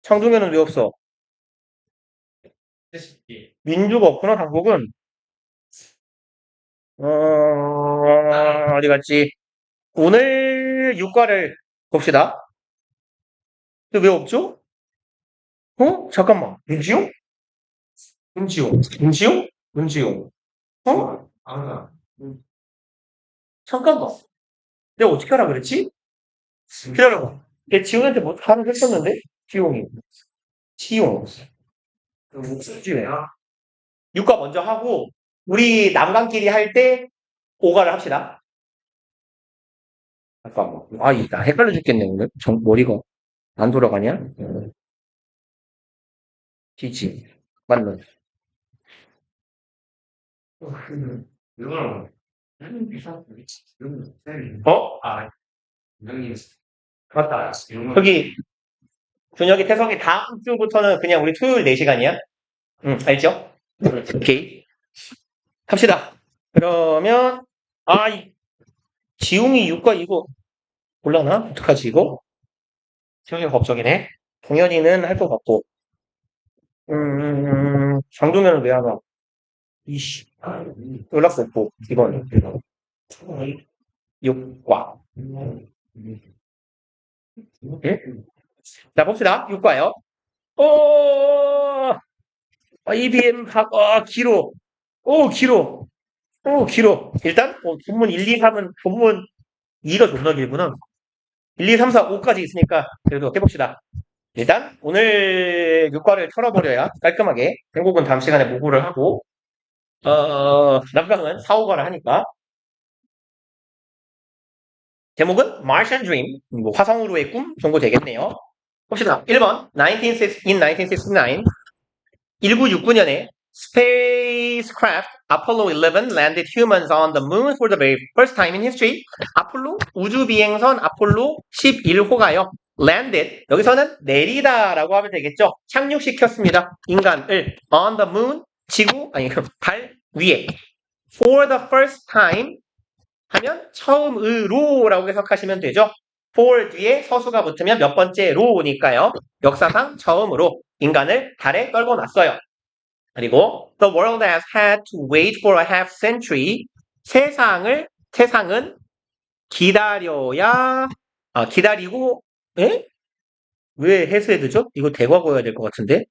창동에는 왜 없어? 민주가 없구나, 한국은. 어디 갔지? 오늘 육과를 봅시다. 근데 왜 없죠? 잠깐만. 윤지용? 윤지용? 잠깐만. 내가 어떻게 하라 그랬지? 기다려봐. 걔 지용한테 뭐 하는 했었는데? 지용. 지용. 육과 먼저 하고, 우리 남강끼리 할 때, 오가를 합시다. 잠깐만. 나 헷갈려 죽겠네, 오늘. 머리가 안 돌아가냐? 지지. 맞네. 어? 맞다. 여기, 준혁이, 태석이 다음 주부터는 그냥 우리 토요일 4시간이야? 응, 알죠? 오케이. 합시다. 그러면, 지웅이 6과 이거, 몰라나? 어떡하지, 이거? 지웅이가 걱정이네. 동현이는 할 것 같고. 장동현은 왜 하나? 이씨. 연락도 없고, 이번. 6과. 예? 자, 봅시다. 6과요. IBM 길어. 길어. 길어. 일단, 본문 1, 2, 3은, 본문 2가 존나 길구나. 1, 2, 3, 4, 5까지 있으니까, 그래도 해봅시다. 일단, 오늘 6과를 털어버려야 깔끔하게, 행복은 다음 시간에 모고를 하고, 남강은 4, 5과를 하니까, 제목은 Martian Dream, 화성으로의 꿈 정도 되겠네요. 봅시다. 1번, in 1969, 1969년에 spacecraft Apollo 11 landed humans on the moon for the very first time in history. 아폴로 우주비행선 아폴로 11호가요. landed 여기서는 내리다라고 하면 되겠죠. 착륙시켰습니다. 인간을 on the moon 달 위에 for the first time 하면 처음으로라고 해석하시면 되죠. for 뒤에 서수가 붙으면 몇 번째로니까요. 역사상 처음으로 인간을 달에 떨궈 놨어요. 그리고 the world has had to wait for a half century. 세상은 기다리고 왜 해수에 두죠? 이거 대과거여야 될 것 같은데.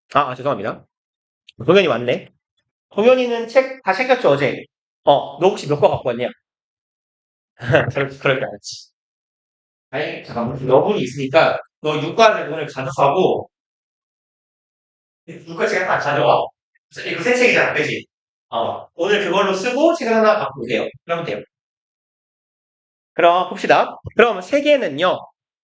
죄송합니다. 동현이 왔네. 동현이는 책 다 챙겼죠, 어제? 너 혹시 몇 과 갖고 왔냐? 그럴 줄 알았지. 아니, 잠깐만. 여분이 있으니까 너 6과를 오늘 가져가고 6과 책 하나 가져와. 이거 새 책이잖아, 그지? 오늘 그걸로 쓰고 책 하나 갖고 오세요. 그러면 돼요. 그럼 봅시다. 그럼 세 개는요.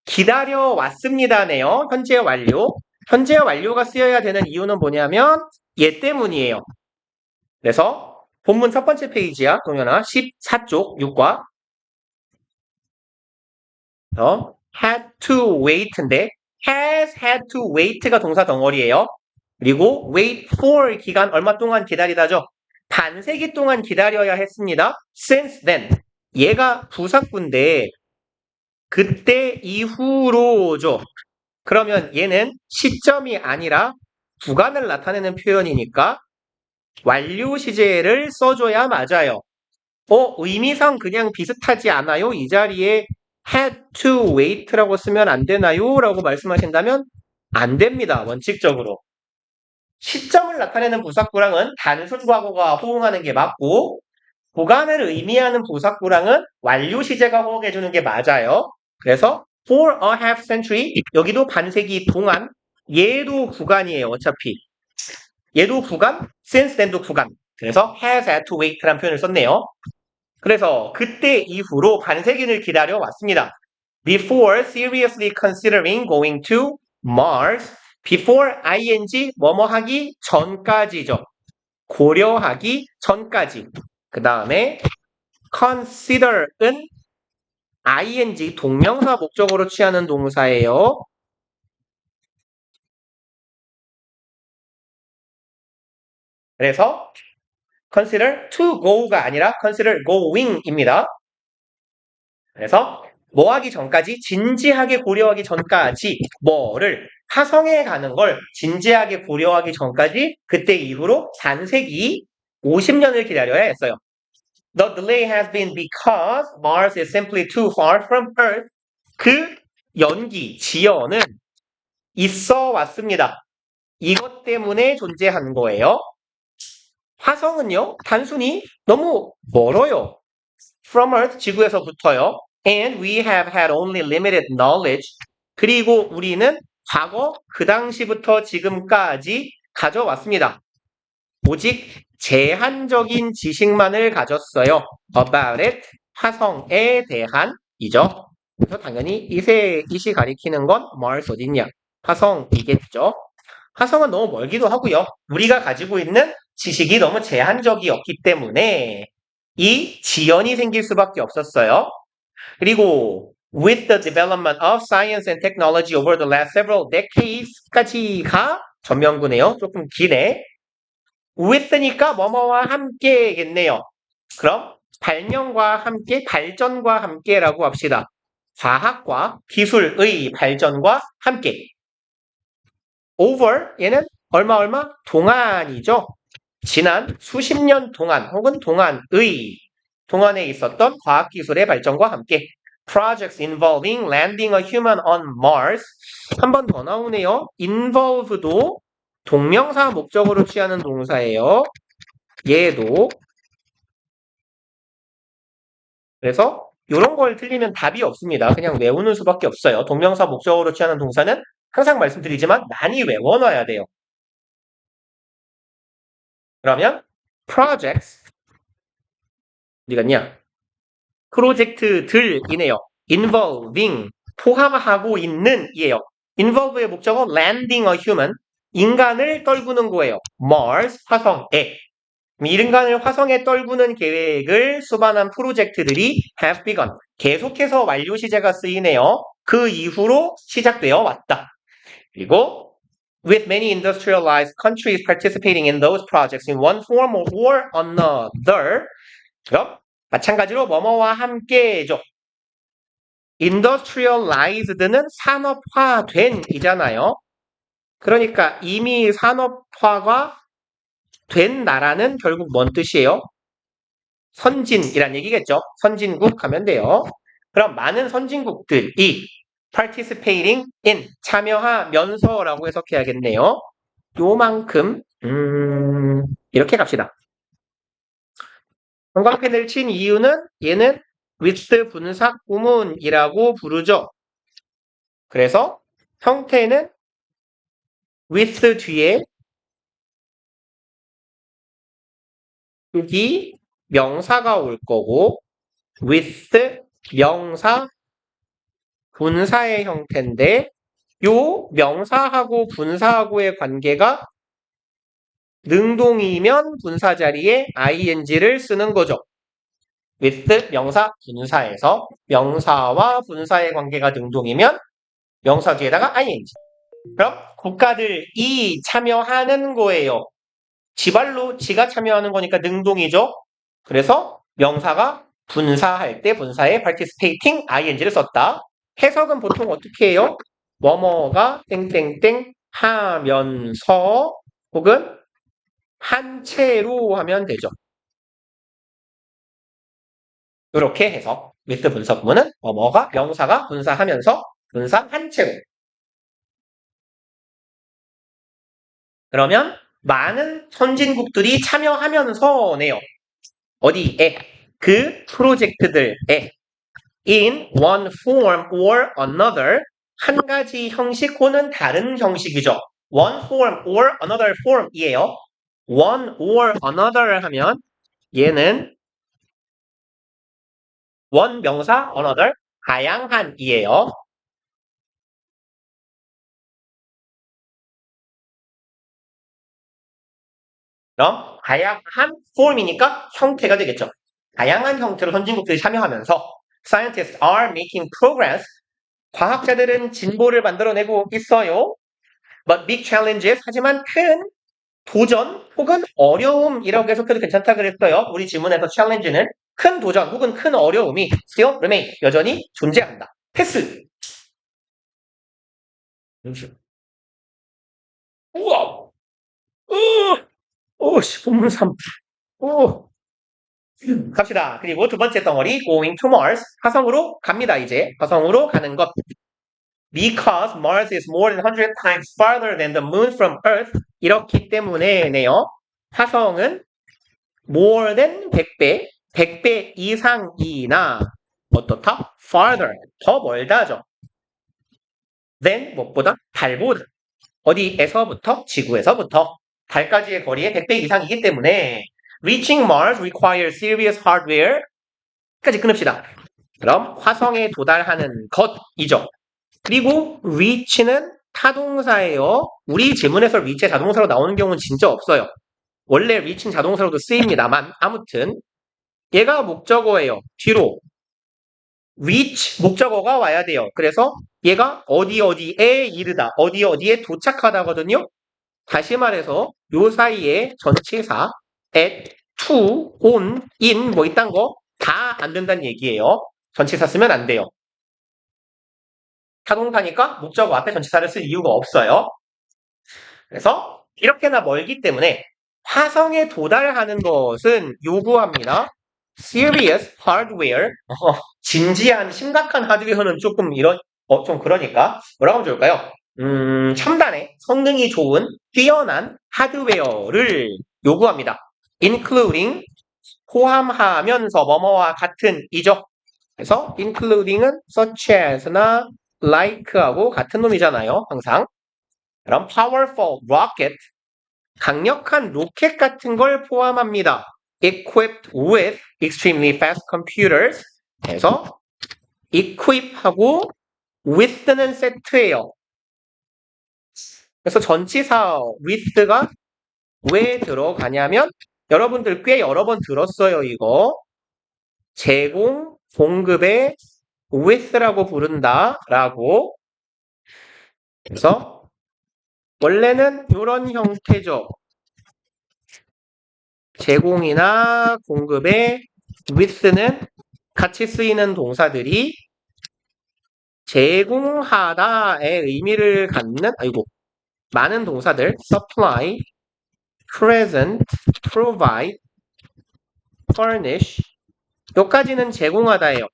기다려왔습니다네요. 현재 완료. 현재 완료가 쓰여야 되는 이유는 뭐냐면 얘 때문이에요. 그래서 본문 첫 번째 페이지야. 동현아. 14쪽 6과. had to wait인데 has had to wait가 동사 덩어리예요. 그리고 wait for 기간 얼마 동안 기다리다죠. 반세기 동안 기다려야 했습니다. since then. 얘가 부사구인데 그때 이후로죠. 그러면 얘는 시점이 아니라 구간을 나타내는 표현이니까 완료 시제를 써줘야 맞아요. 의미상 그냥 비슷하지 않아요? 이 자리에 had to wait라고 쓰면 안 되나요? 라고 말씀하신다면 안 됩니다. 원칙적으로. 시점을 나타내는 부사구랑은 단순 과거가 호응하는 게 맞고 구간을 의미하는 부사구랑은 완료 시제가 호응해주는 게 맞아요. 그래서 for a half century 여기도 반세기 동안 얘도 구간이에요. 어차피 얘도 구간, since then도 구간. 그래서 has had to wait라는 표현을 썼네요. 그래서 그때 이후로 반세기를 기다려 왔습니다. Before seriously considering going to Mars, before ing 뭐뭐 하기 전까지죠. 고려하기 전까지. 그 다음에 consider은 ing 동명사 목적으로 취하는 동사예요. 그래서 consider to go가 아니라 consider going입니다. 그래서 뭐 하기 전까지 진지하게 고려하기 전까지 뭐를 화성에 가는 걸 진지하게 고려하기 전까지 그때 이후로 반세기 50년을 기다려야 했어요. The delay has been because Mars is simply too far from Earth. 그 연기, 지연은 있어 왔습니다. 이것 때문에 존재한 거예요. 화성은요, 단순히 너무 멀어요. From Earth, 지구에서부터요. And we have had only limited knowledge. 그리고 우리는 과거 그 당시부터 지금까지 가져왔습니다. 오직 제한적인 지식만을 가졌어요. About it, 화성에 대한이죠. 그래서 당연히 이시 가리키는 건 Mars 어딨냐? 화성이겠죠. 화성은 너무 멀기도 하고요. 우리가 가지고 있는 지식이 너무 제한적이었기 때문에 이 지연이 생길 수밖에 없었어요. 그리고 with the development of science and technology over the last several decades까지가 전명구네요. 조금 기네. with니까 뭐뭐와 함께겠네요. 그럼 발명과 함께, 발전과 함께라고 합시다. 과학과 기술의 발전과 함께. over 얘는 얼마 동안이죠. 지난 수십 년 동안 혹은 동안에 있었던 과학기술의 발전과 함께 projects involving landing a human on Mars 한 번 더 나오네요. involve도 동명사 목적으로 취하는 동사예요. 얘도 그래서 이런 걸 틀리면 답이 없습니다. 그냥 외우는 수밖에 없어요. 동명사 목적으로 취하는 동사는 항상 말씀드리지만 많이 외워놔야 돼요. 그러면 projects 어디 갔냐? 프로젝트들이네요. involving 포함하고 있는 이에요. involve의 목적은 landing a human 인간을 떨구는 거예요. Mars 화성에 인간을 화성에 떨구는 계획을 수반한 프로젝트들이 have begun 계속해서 완료 시제가 쓰이네요. 그 이후로 시작되어 왔다. 그리고 with many industrialized countries participating in those projects in one form or another 그럼 마찬가지로 뭐뭐와 함께죠. industrialized는 산업화된 이잖아요. 그러니까 이미 산업화가 된 나라는 결국 뭔 뜻이에요? 선진이란 얘기겠죠. 선진국 하면 돼요. 그럼 많은 선진국들이 participating in 참여하면서라고 해석해야겠네요. 요만큼 이렇게 갑시다. 형광펜을 친 이유는 얘는 with 분사 구문이라고 부르죠. 그래서 형태는 with 뒤에 여기 명사가 올 거고 with 명사 분사의 형태인데 요 명사하고 분사하고의 관계가 능동이면 분사 자리에 ing를 쓰는 거죠. with 명사 분사에서 명사와 분사의 관계가 능동이면 명사 뒤에다가 ing. 그럼 국가들이 참여하는 거예요. 지발로 지가 참여하는 거니까 능동이죠. 그래서 명사가 분사할 때 분사에 participating ing를 썼다. 해석은 보통 어떻게 해요? 뭐뭐가 땡땡땡 하면서 혹은 한 채로 하면 되죠. 이렇게 해서 with 분사 구문은 뭐뭐가 명사가 분사하면서 분사 한 채로. 그러면 많은 선진국들이 참여하면서네요. 어디에? 그 프로젝트들에 in one form or another 한 가지 형식 혹은 다른 형식이죠. one form or another form이에요. one or another 하면 얘는 one 명사 another 다양한이에요. 그럼 다양한 form이니까 형태가 되겠죠. 다양한 형태로 선진국들이 참여하면서 scientists are making progress 과학자들은 진보를 만들어내고 있어요. But big challenges 하지만 큰 도전 혹은 어려움이라고 해석해도 괜찮다 그랬어요. 우리 지문에서 challenge는 큰 도전 혹은 큰 어려움이 still remain 여전히 존재한다. 패스. 우와! 씨, 본문 3. 오. 갑시다. 그리고 두 번째 덩어리, going to Mars. 화성으로 갑니다, 이제. 화성으로 가는 것. Because Mars is more than 100 times farther than the moon from Earth. 이렇기 때문에네요. 화성은 more than 100배, 100배 이상이나 어떻다? farther, 더 멀다죠. than, 무엇보다? 달보다. 어디에서부터? 지구에서부터. 달까지의 거리의 100배 이상이기 때문에 reaching Mars requires serious hardware. 까지 끊읍시다. 그럼 화성에 도달하는 것이죠. 그리고 reach는 타동사예요. 우리 지문에서 reach의 자동사로 나오는 경우는 진짜 없어요. 원래 reach는 자동사로도 쓰입니다만 아무튼 얘가 목적어예요. 뒤로 reach 목적어가 와야 돼요. 그래서 얘가 어디 어디에 이르다, 어디 어디에 도착하다거든요. 다시 말해서 요 사이에 전치사 at, to, on, in 뭐 이딴 거 다 안 된다는 얘기예요. 전치사 쓰면 안 돼요. 타동사니까 목적어 앞에 전치사를 쓸 이유가 없어요. 그래서 이렇게나 멀기 때문에 화성에 도달하는 것은 요구합니다. serious hardware. 진지한 심각한 하드웨어는 조금 좀 그러니까 뭐라고 하면 좋을까요? 첨단의 성능이 좋은 뛰어난 하드웨어를 요구합니다. including 포함하면서 뭐뭐와 같은 이죠. 그래서 including은 such as나 like하고 같은 놈이잖아요. 항상. 그럼 powerful rocket 강력한 로켓 같은 걸 포함합니다. equipped with extremely fast computers. 그래서 equip하고 with는 세트예요. 그래서 전치사 with가 왜 들어가냐면 여러분들 꽤 여러 번 들었어요. 이거 제공 공급의 with라고 부른다라고. 그래서 원래는 이런 형태죠. 제공이나 공급의 with는 같이 쓰이는 동사들이 제공하다의 의미를 갖는 많은 동사들 supply, present, provide, furnish 여기까지는 제공하다예요.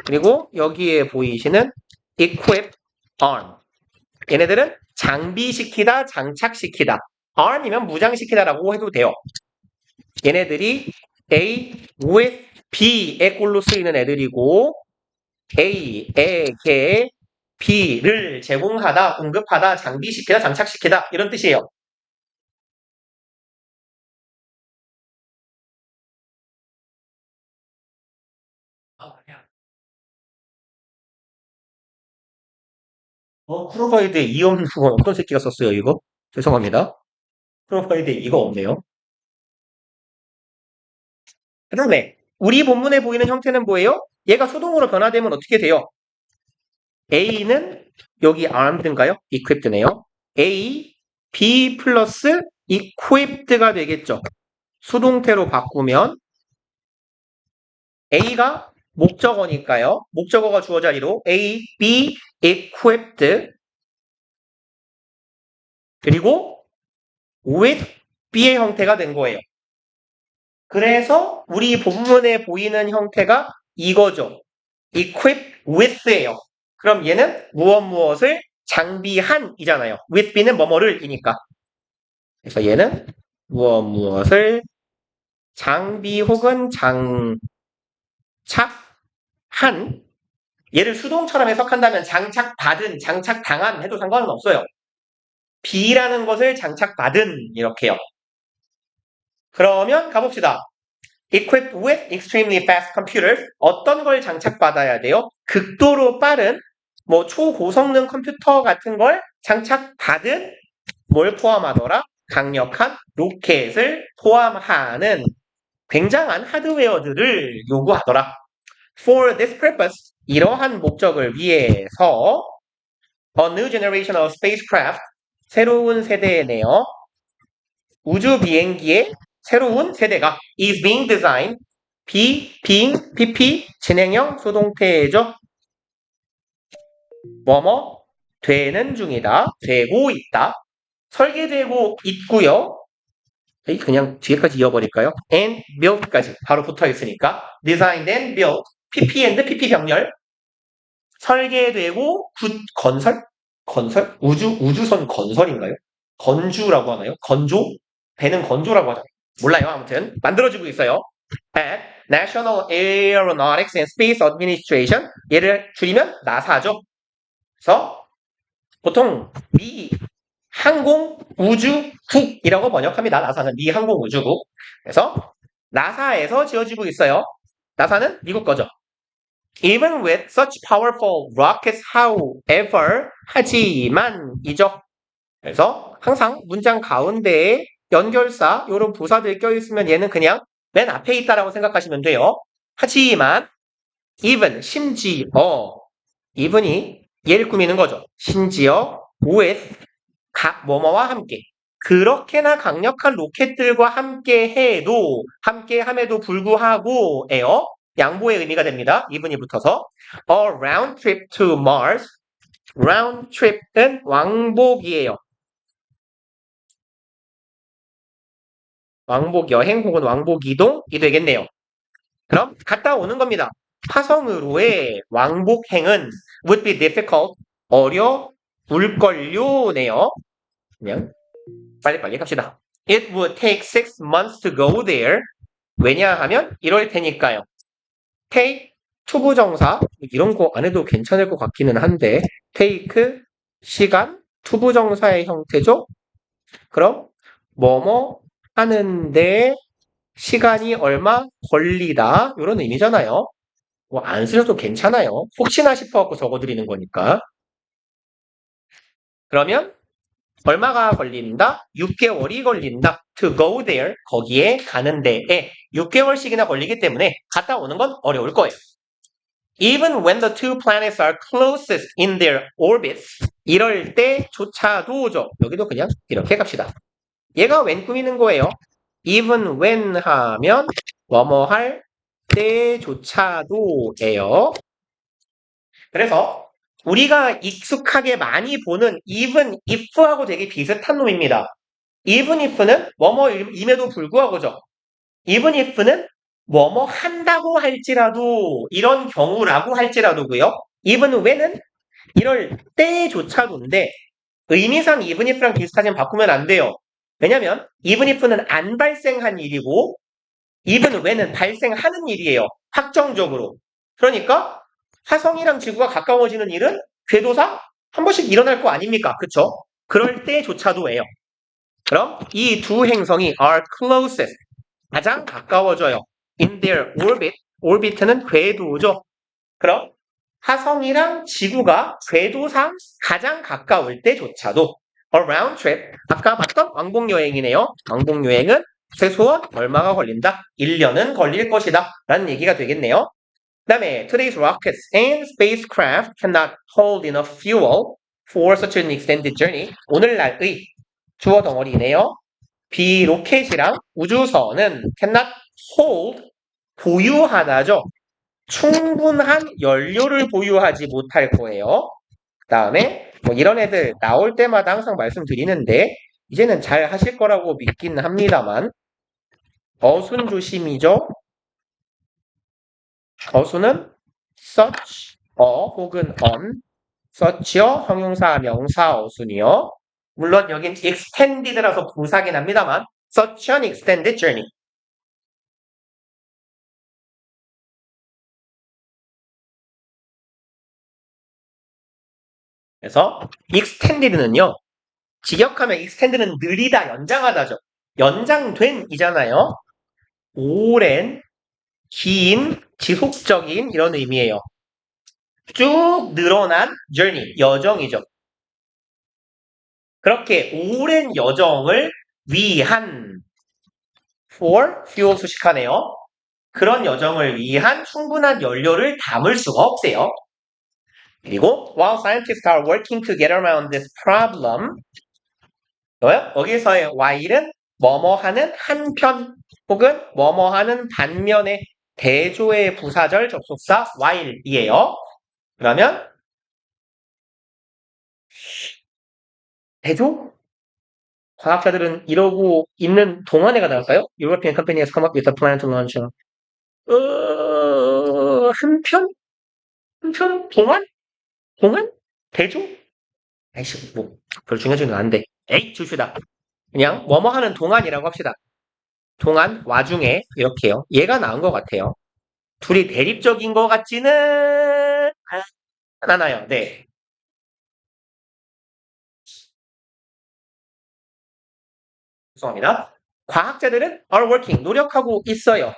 그리고 여기에 보이시는 equip, arm 얘네들은 장비시키다, 장착시키다 arm이면 무장시키다라고 해도 돼요. 얘네들이 A with B의 꼴로 쓰이는 애들이고 A에게 B를 제공하다, 공급하다, 장비시키다, 장착시키다 이런 뜻이에요. 프로바이드에 이 없는 건 어떤 새끼가 썼어요, 이거? 죄송합니다. 프로바이드에 이거 없네요. 그 다음에 우리 본문에 보이는 형태는 뭐예요? 얘가 수동으로 변화되면 어떻게 돼요? A는 여기 armed인가요? equipped네요. A, B 플러스 equipped가 되겠죠. 수동태로 바꾸면 A가 목적어니까요. 목적어가 주어 자리로 A, B, equipped 그리고 with B의 형태가 된 거예요. 그래서 우리 본문에 보이는 형태가 이거죠. equip with예요. 그럼 얘는 무엇을 장비한 이잖아요. with B는 뭐뭐를 이니까. 그래서 얘는 무엇을 장비 혹은 장착한 얘를 수동처럼 해석한다면 장착받은, 장착당한 해도 상관은 없어요. B라는 것을 장착받은 이렇게요. 그러면 가봅시다. equipped with extremely fast computers. 어떤 걸 장착받아야 돼요? 극도로 빠른 초고성능 컴퓨터 같은 걸 장착받은 뭘 포함하더라? 강력한 로켓을 포함하는 굉장한 하드웨어들을 요구하더라. For this purpose, 이러한 목적을 위해서 a new generation of spacecraft, 새로운 세대네요. 우주 비행기의 새로운 세대가 is being designed, being, PP, 진행형 수동태죠. 되는 중이다, 되고 있다. 설계되고 있고요. 그냥 뒤에까지 이어버릴까요? and built까지 바로 붙어 있으니까 designed and built, PP and PP 병렬 설계되고 건설? 건설? 우주선 건설인가요? 건주라고 하나요? 건조? 배는 건조라고 하잖아요. 몰라요. 아무튼 만들어지고 있어요. at National Aeronautics and Space Administration 얘를 줄이면 나사죠. 그래서 보통 미 항공우주국이라고 번역합니다. 나사는 미 항공우주국. 그래서 나사에서 지어지고 있어요. 나사는 미국 거죠. Even with such powerful rockets, however, 하지만이죠. 그래서 항상 문장 가운데에 연결사, 이런 부사들 껴있으면 얘는 그냥 맨 앞에 있다라고 생각하시면 돼요. 하지만, even, 심지어, even이 얘를 꾸미는 거죠. 심지어, with, 뭐뭐와 함께. 그렇게나 강력한 로켓들과 함께 함께함에도 불구하고에요. 양보의 의미가 됩니다. even이 붙어서. A round trip to Mars. round trip은 왕복이에요. 왕복 여행 혹은 왕복 이동이 되겠네요. 그럼 갔다 오는 겁니다. 화성으로의 왕복행은 would be difficult. 어려울걸요네요. 그냥 빨리빨리 갑시다. It would take 6 months to go there. 왜냐하면 이럴 테니까요. take 투부정사 이런 거 안 해도 괜찮을 것 같기는 한데 take 시간 투부정사의 형태죠. 그럼 뭐뭐 하는데 시간이 얼마 걸리다 이런 의미잖아요. 뭐 안 쓰셔도 괜찮아요. 혹시나 싶어갖고 적어드리는 거니까. 그러면 얼마가 걸린다? 6개월이 걸린다. To go there, 거기에 가는 데에 6개월씩이나 걸리기 때문에 갔다 오는 건 어려울 거예요. Even when the two planets are closest in their orbits, 이럴 때조차도죠. 여기도 그냥 이렇게 갑시다. 얘가 when 꾸미는 거예요. Even when 하면 뭐뭐 할 때조차도예요. 그래서 우리가 익숙하게 많이 보는 even if하고 되게 비슷한 놈입니다. even if는 뭐뭐임에도 불구하고죠. even if는 뭐뭐 한다고 할지라도 이런 경우라고 할지라도고요. even when은 이럴 때조차도인데 의미상 even if랑 비슷하지만 바꾸면 안 돼요. 왜냐면 even if는 안 발생한 일이고 even when은 발생하는 일이에요. 확정적으로. 그러니까 화성이랑 지구가 가까워지는 일은 궤도상 한 번씩 일어날 거 아닙니까? 그쵸? 그럴 때조차도예요. 그럼 이 두 행성이 are closest, 가장 가까워져요. in their orbit, orbit는 궤도죠. 그럼 화성이랑 지구가 궤도상 가장 가까울 때조차도 a round trip, 아까 봤던 왕복여행이네요. 왕복여행은 최소한 얼마가 걸린다? 1년은 걸릴 것이다. 라는 얘기가 되겠네요. 그 다음에 today's rockets and spacecraft cannot hold enough fuel for such an extended journey. 오늘날의 주어 덩어리네요. 비로켓이랑 우주선은 cannot hold, 보유하다죠. 충분한 연료를 보유하지 못할 거예요. 그 다음에 뭐 이런 애들 나올 때마다 항상 말씀드리는데 이제는 잘 하실 거라고 믿긴 합니다만 어순 조심이죠. 어순은 such, 혹은 on, such요, 형용사, 명사 어순이요. 물론 여긴 extended라서 부사긴 합니다만 such an extended journey. 그래서 extended는요. 직역하면 extend는 느리다, 연장하다죠. 연장된 이잖아요. 오랜, 긴, 지속적인 이런 의미예요. 쭉 늘어난 journey, 여정이죠. 그렇게 오랜 여정을 위한 for fuel 수식하네요. 그런 여정을 위한 충분한 연료를 담을 수가 없대요. 그리고 while scientists are working to get around this problem, 여기서의 while은 뭐뭐 하는 한편 혹은 뭐뭐 하는 반면에 대조의 부사절 접속사 while이에요. 그러면 대조? 과학자들은 이러고 있는 동안에가 나올까요? European company has come up with a plan to launch. 한편? 한편? 동안? 동안? 대조? 아이씨, 뭐, 별 중요하지는 않은데. 에이, 줍시다. 그냥, 뭐뭐 하는 동안이라고 합시다. 동안, 와중에, 이렇게요. 얘가 나은 것 같아요. 둘이 대립적인 것 같지는 않아요. 네. 죄송합니다. 과학자들은 are working, 노력하고 있어요.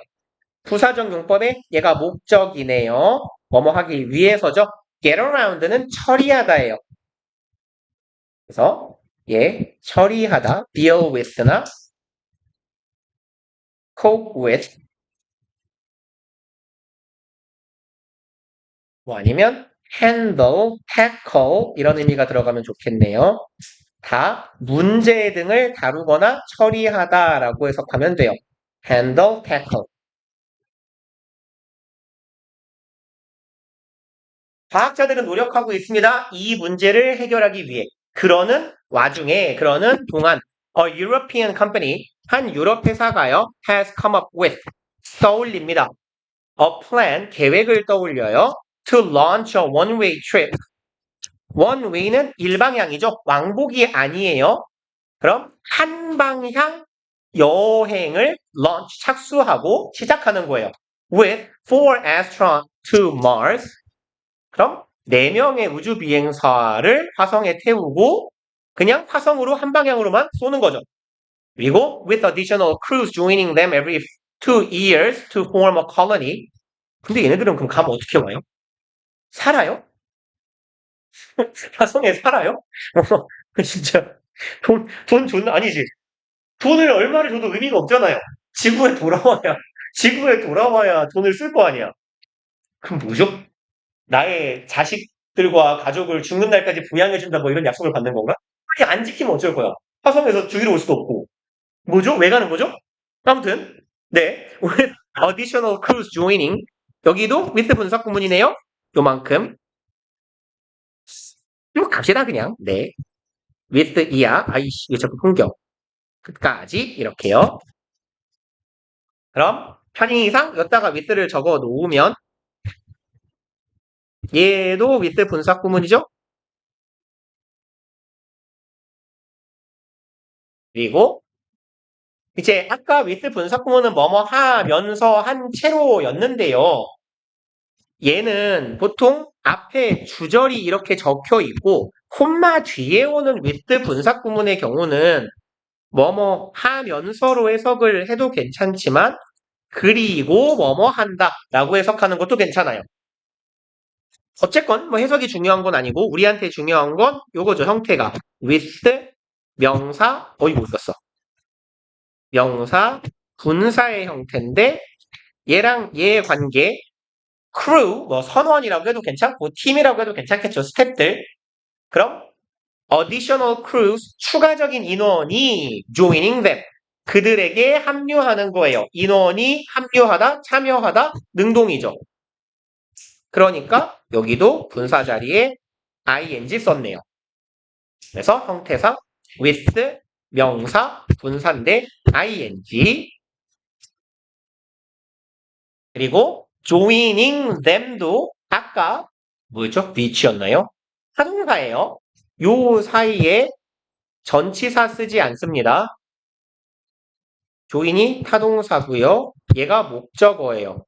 부사적 용법에 얘가 목적이네요. 뭐뭐 하기 위해서죠. get around는 처리하다예요. 그래서 얘 처리하다, deal with나 cope with 뭐 아니면 handle, tackle 이런 의미가 들어가면 좋겠네요. 다 문제 등을 다루거나 처리하다라고 해석하면 돼요. handle, tackle. 과학자들은 노력하고 있습니다. 이 문제를 해결하기 위해. 그러는 동안 a European company, 한 유럽 회사가요, has come up with, 떠올립니다. a plan, 계획을 떠올려요. to launch a one-way trip. one-way는 일방향이죠. 왕복이 아니에요. 그럼 한 방향 여행을 launch, 착수하고 시작하는 거예요. with four astronauts to Mars. 그럼 4명의 우주 비행사를 화성에 태우고 그냥 화성으로 한 방향으로만 쏘는 거죠. 그리고 with additional crews joining them every 2 years to form a colony. 근데 얘네들은 그럼 가면 어떻게 와요? 살아요? 화성에 살아요? 진짜 돈 존나 아니지. 돈을 얼마를 줘도 의미가 없잖아요. 지구에 돌아와야 돈을 쓸 거 아니야. 그럼 뭐죠? 나의 자식들과 가족을 죽는 날까지 부양해준다 뭐 이런 약속을 받는 건가? 아니 안 지키면 어쩔 거야. 화성에서 죽이러 올 수도 없고. 뭐죠? 왜 가는 거죠? 아무튼 네, with additional crews joining 여기도 with 분석 구문이네요. 요만큼 쭉 갑시다 그냥. 네, with 이야. 아이씨 왜 자꾸 끊겨. 끝까지 이렇게요. 그럼 편의상 여기다가 with를 적어 놓으면 얘도 with 분석 구문이죠. 그리고 이제 아까 with 분석 구문은 뭐뭐 하면서 한 채로였는데요. 얘는 보통 앞에 주절이 이렇게 적혀 있고 콤마 뒤에 오는 with 분석 구문의 경우는 뭐뭐 하면서로 해석을 해도 괜찮지만 그리고 뭐뭐 한다 라고 해석하는 것도 괜찮아요. 어쨌건 뭐 해석이 중요한 건 아니고 우리한테 중요한 건 요거죠. 형태가 with 명사 못 썼어. 명사 분사의 형태인데 얘랑 얘의 관계 crew 뭐 선원이라고 해도 괜찮고 팀이라고 해도 괜찮겠죠. 스태프들. 그럼 additional crews 추가적인 인원이 joining them 그들에게 합류하는 거예요. 인원이 합류하다, 참여하다, 능동이죠. 그러니까 여기도 분사 자리에 ing 썼네요. 그래서 형태상 with 명사 분사인데 ing 그리고 joining them도 아까 뭐였죠? which였나요? 타동사예요. 요 사이에 전치사 쓰지 않습니다. join이 타동사고요. 얘가 목적어예요.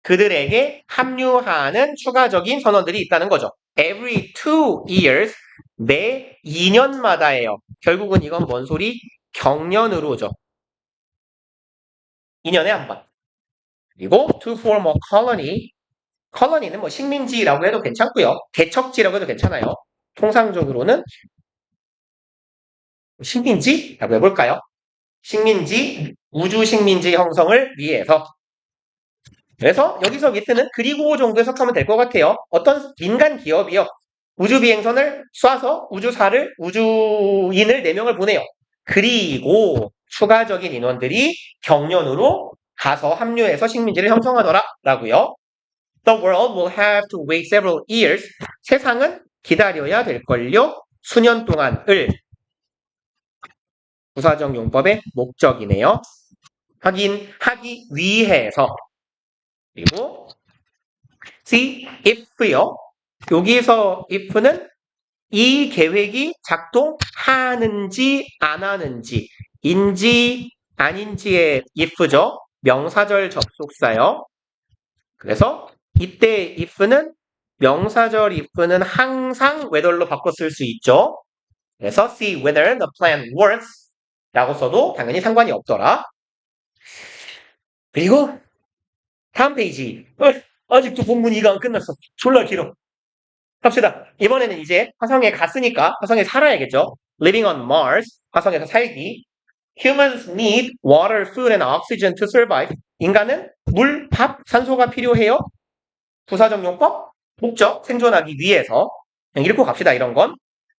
그들에게 합류하는 추가적인 선원들이 있다는 거죠. Every 2 years, 매 2년마다예요. 결국은 이건 뭔 소리? 경년으로죠. 2년에 한 번. 그리고 to form a colony, colony는 뭐 식민지라고 해도 괜찮고요. 개척지라고 해도 괜찮아요. 통상적으로는 식민지라고 해볼까요? 식민지, 우주 식민지 형성을 위해서. 그래서 여기서 with는 그리고 정도 해석하면 될 것 같아요. 어떤 민간 기업이요. 우주 비행선을 쏴서 우주인을 4명을 보내요. 그리고 추가적인 인원들이 경련으로 가서 합류해서 식민지를 형성하더라 라고요. The world will have to wait several years. 세상은 기다려야 될걸요. 수년 동안을 부사적 용법의 목적이네요. 확인하기 위해서. 그리고 see if요. 여기서 if는 이 계획이 작동하는지 안 하는지 인지 아닌지의 if죠. 명사절 접속사요. 그래서 이때 if는 명사절 if는 항상 whether로 바꿔 쓸 수 있죠. 그래서 see whether the plan works 라고 써도 당연히 상관이 없더라. 그리고 다음 페이지. 아직도 본문 이가 안 끝났어. 졸라 길어. 갑시다. 이번에는 이제 화성에 갔으니까 화성에 살아야겠죠. Living on Mars. 화성에서 살기. Humans need water, food, and oxygen to survive. 인간은 물, 밥, 산소가 필요해요. 부사적 용법, 목적, 생존하기 위해서. 읽고 갑시다, 이런 건.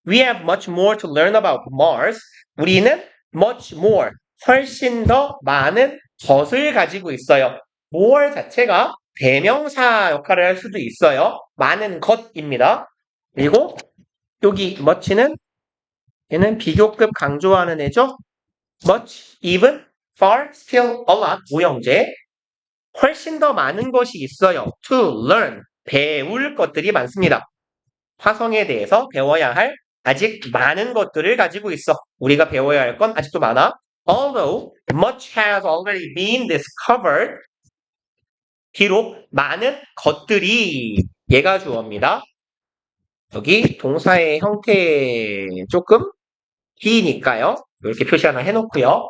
We have much more to learn about Mars. 우리는 much more, 훨씬 더 많은 것을 가지고 있어요. more 자체가 대명사 역할을 할 수도 있어요. 많은 것입니다. 그리고 여기 much는 얘는 비교급 강조하는 애죠. much, even, far, still, a lot, 오형제. 훨씬 더 많은 것이 있어요. to learn, 배울 것들이 많습니다. 화성에 대해서 배워야 할 아직 많은 것들을 가지고 있어. 우리가 배워야 할 건 아직도 많아. Although much has already been discovered. 비록 많은 것들이 얘가 주어입니다. 여기 동사의 형태 조금 기니까요. 이렇게 표시 하나 해놓고요.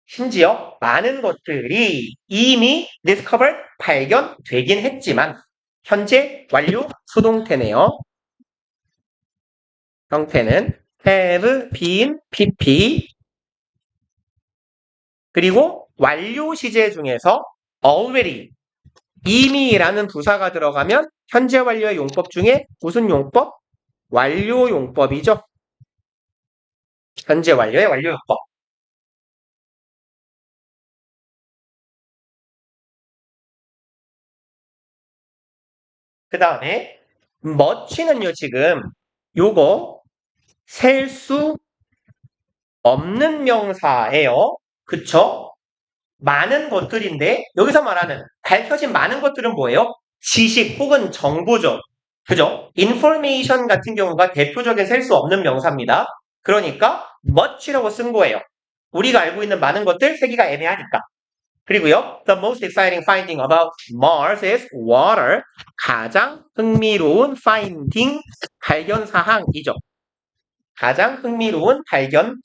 심지어 많은 것들이 이미 discovered, 발견되긴 했지만 현재 완료 수동태네요. 형태는 have been, pp. 그리고 완료 시제 중에서 already, 이미라는 부사가 들어가면 현재 완료의 용법 중에 무슨 용법? 완료 용법이죠. 현재 완료의 완료 용법. 그 다음에 much는요 지금 요거 셀 수 없는 명사예요. 그쵸? 많은 것들인데 여기서 말하는 밝혀진 많은 것들은 뭐예요? 지식 혹은 정보죠. 그죠? information 같은 경우가 대표적인 셀 수 없는 명사입니다. 그러니까 much라고 쓴 거예요. 우리가 알고 있는 많은 것들 세기가 애매하니까. 그리고요, the most exciting finding about Mars is water. 가장 흥미로운 finding, 발견 사항이죠. 가장 흥미로운 발견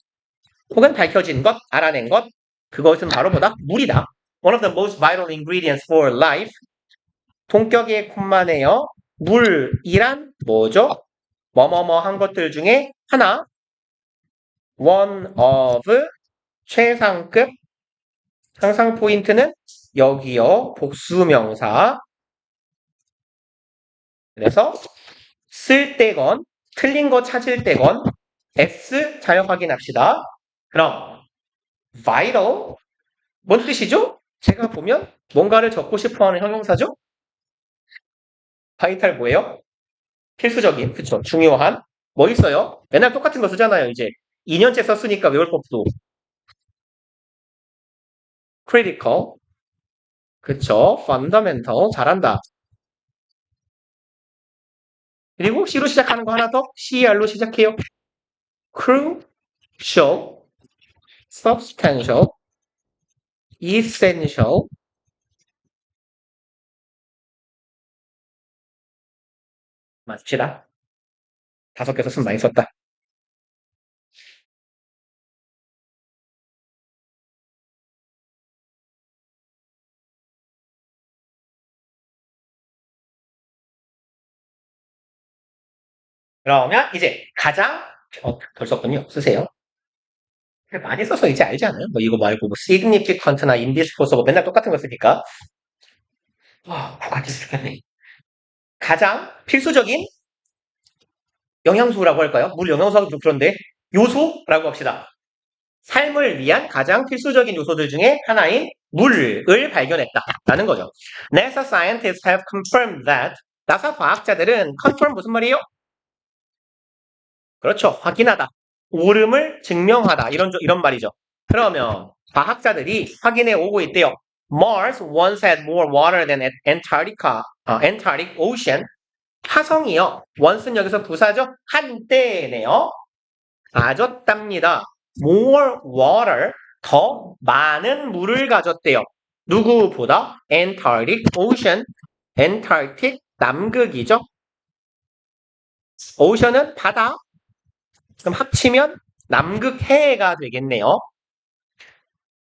혹은 밝혀진 것, 알아낸 것, 그것은 바로 뭐다? 물이다. One of the most vital ingredients for life. 동격의 콤마네요. 물이란 뭐죠? 뭐뭐뭐 한 것들 중에 하나. One of, 최상급. 상상 포인트는 여기요. 복수명사. 그래서 쓸 때건 틀린 거 찾을 때건 S 잘 확인합시다. 그럼 vital 뭔 뜻이죠? 제가 보면 뭔가를 적고 싶어하는 형용사죠? vital 뭐예요? 필수적인, 그쵸? 중요한. 뭐 있어요? 맨날 똑같은 거 쓰잖아요, 이제. 2년째 썼으니까 외울 법도. critical, 그쵸? fundamental, 잘한다. 그리고 C로 시작하는 거 하나 더, CR로 시작해요. crucial, substantial, essential. 맞읍시다. 5개 썼으면 많이 썼다. 그러면 이제 가장 덜 썼군요. 쓰세요. 많이 써서 이제 알지 않아요? 뭐 이거 말고 뭐 significant나 indisposable 뭐 맨날 똑같은 거 쓰니까. 같이 쓰겠네. 가장 필수적인 영양소라고 할까요? 물 영양소하고 좀 그런데 요소라고 합시다. 삶을 위한 가장 필수적인 요소들 중에 하나인 물을 발견했다라는 거죠. NASA scientists have confirmed that. 나사 과학자들은 confirm 무슨 말이에요? 그렇죠. 확인하다. 오름을 증명하다. 이런 말이죠. 그러면 과학자들이 확인해 오고 있대요. Mars once had more water than Antarctic Ocean. 화성이요. once는 여기서 부사죠. 한때네요. 가졌답니다. More water, 더 많은 물을 가졌대요. 누구보다? Antarctic Ocean, Antarctic 남극이죠. Ocean은 바다. 그럼 합치면 남극해가 되겠네요.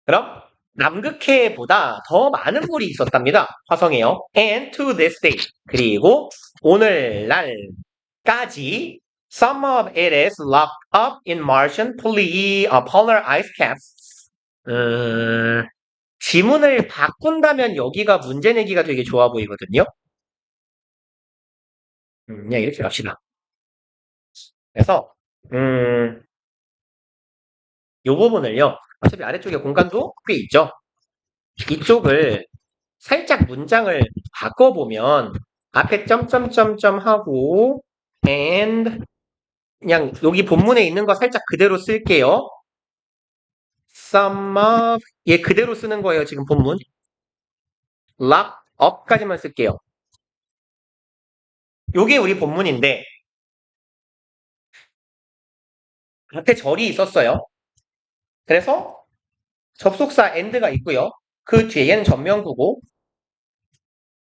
그럼 남극해보다 더 많은 물이 있었답니다. 화성에요. And to this day. 그리고 오늘날까지 some of it is locked up in Martian polar ice caps. 지문을 바꾼다면 여기가 문제 내기가 되게 좋아 보이거든요. 그냥 이렇게 갑시다. 그래서 요 부분을요. 어차피 아래쪽에 공간도 꽤 있죠. 이쪽을 살짝 문장을 바꿔보면 앞에 점점점점 하고 and 그냥 여기 본문에 있는 거 살짝 그대로 쓸게요. some of 얘 그대로 쓰는 거예요. 지금 본문. lock up까지만 쓸게요. 요게 우리 본문인데 앞에 절이 있었어요. 그래서 접속사 and가 있고요. 그 뒤에는 전명구고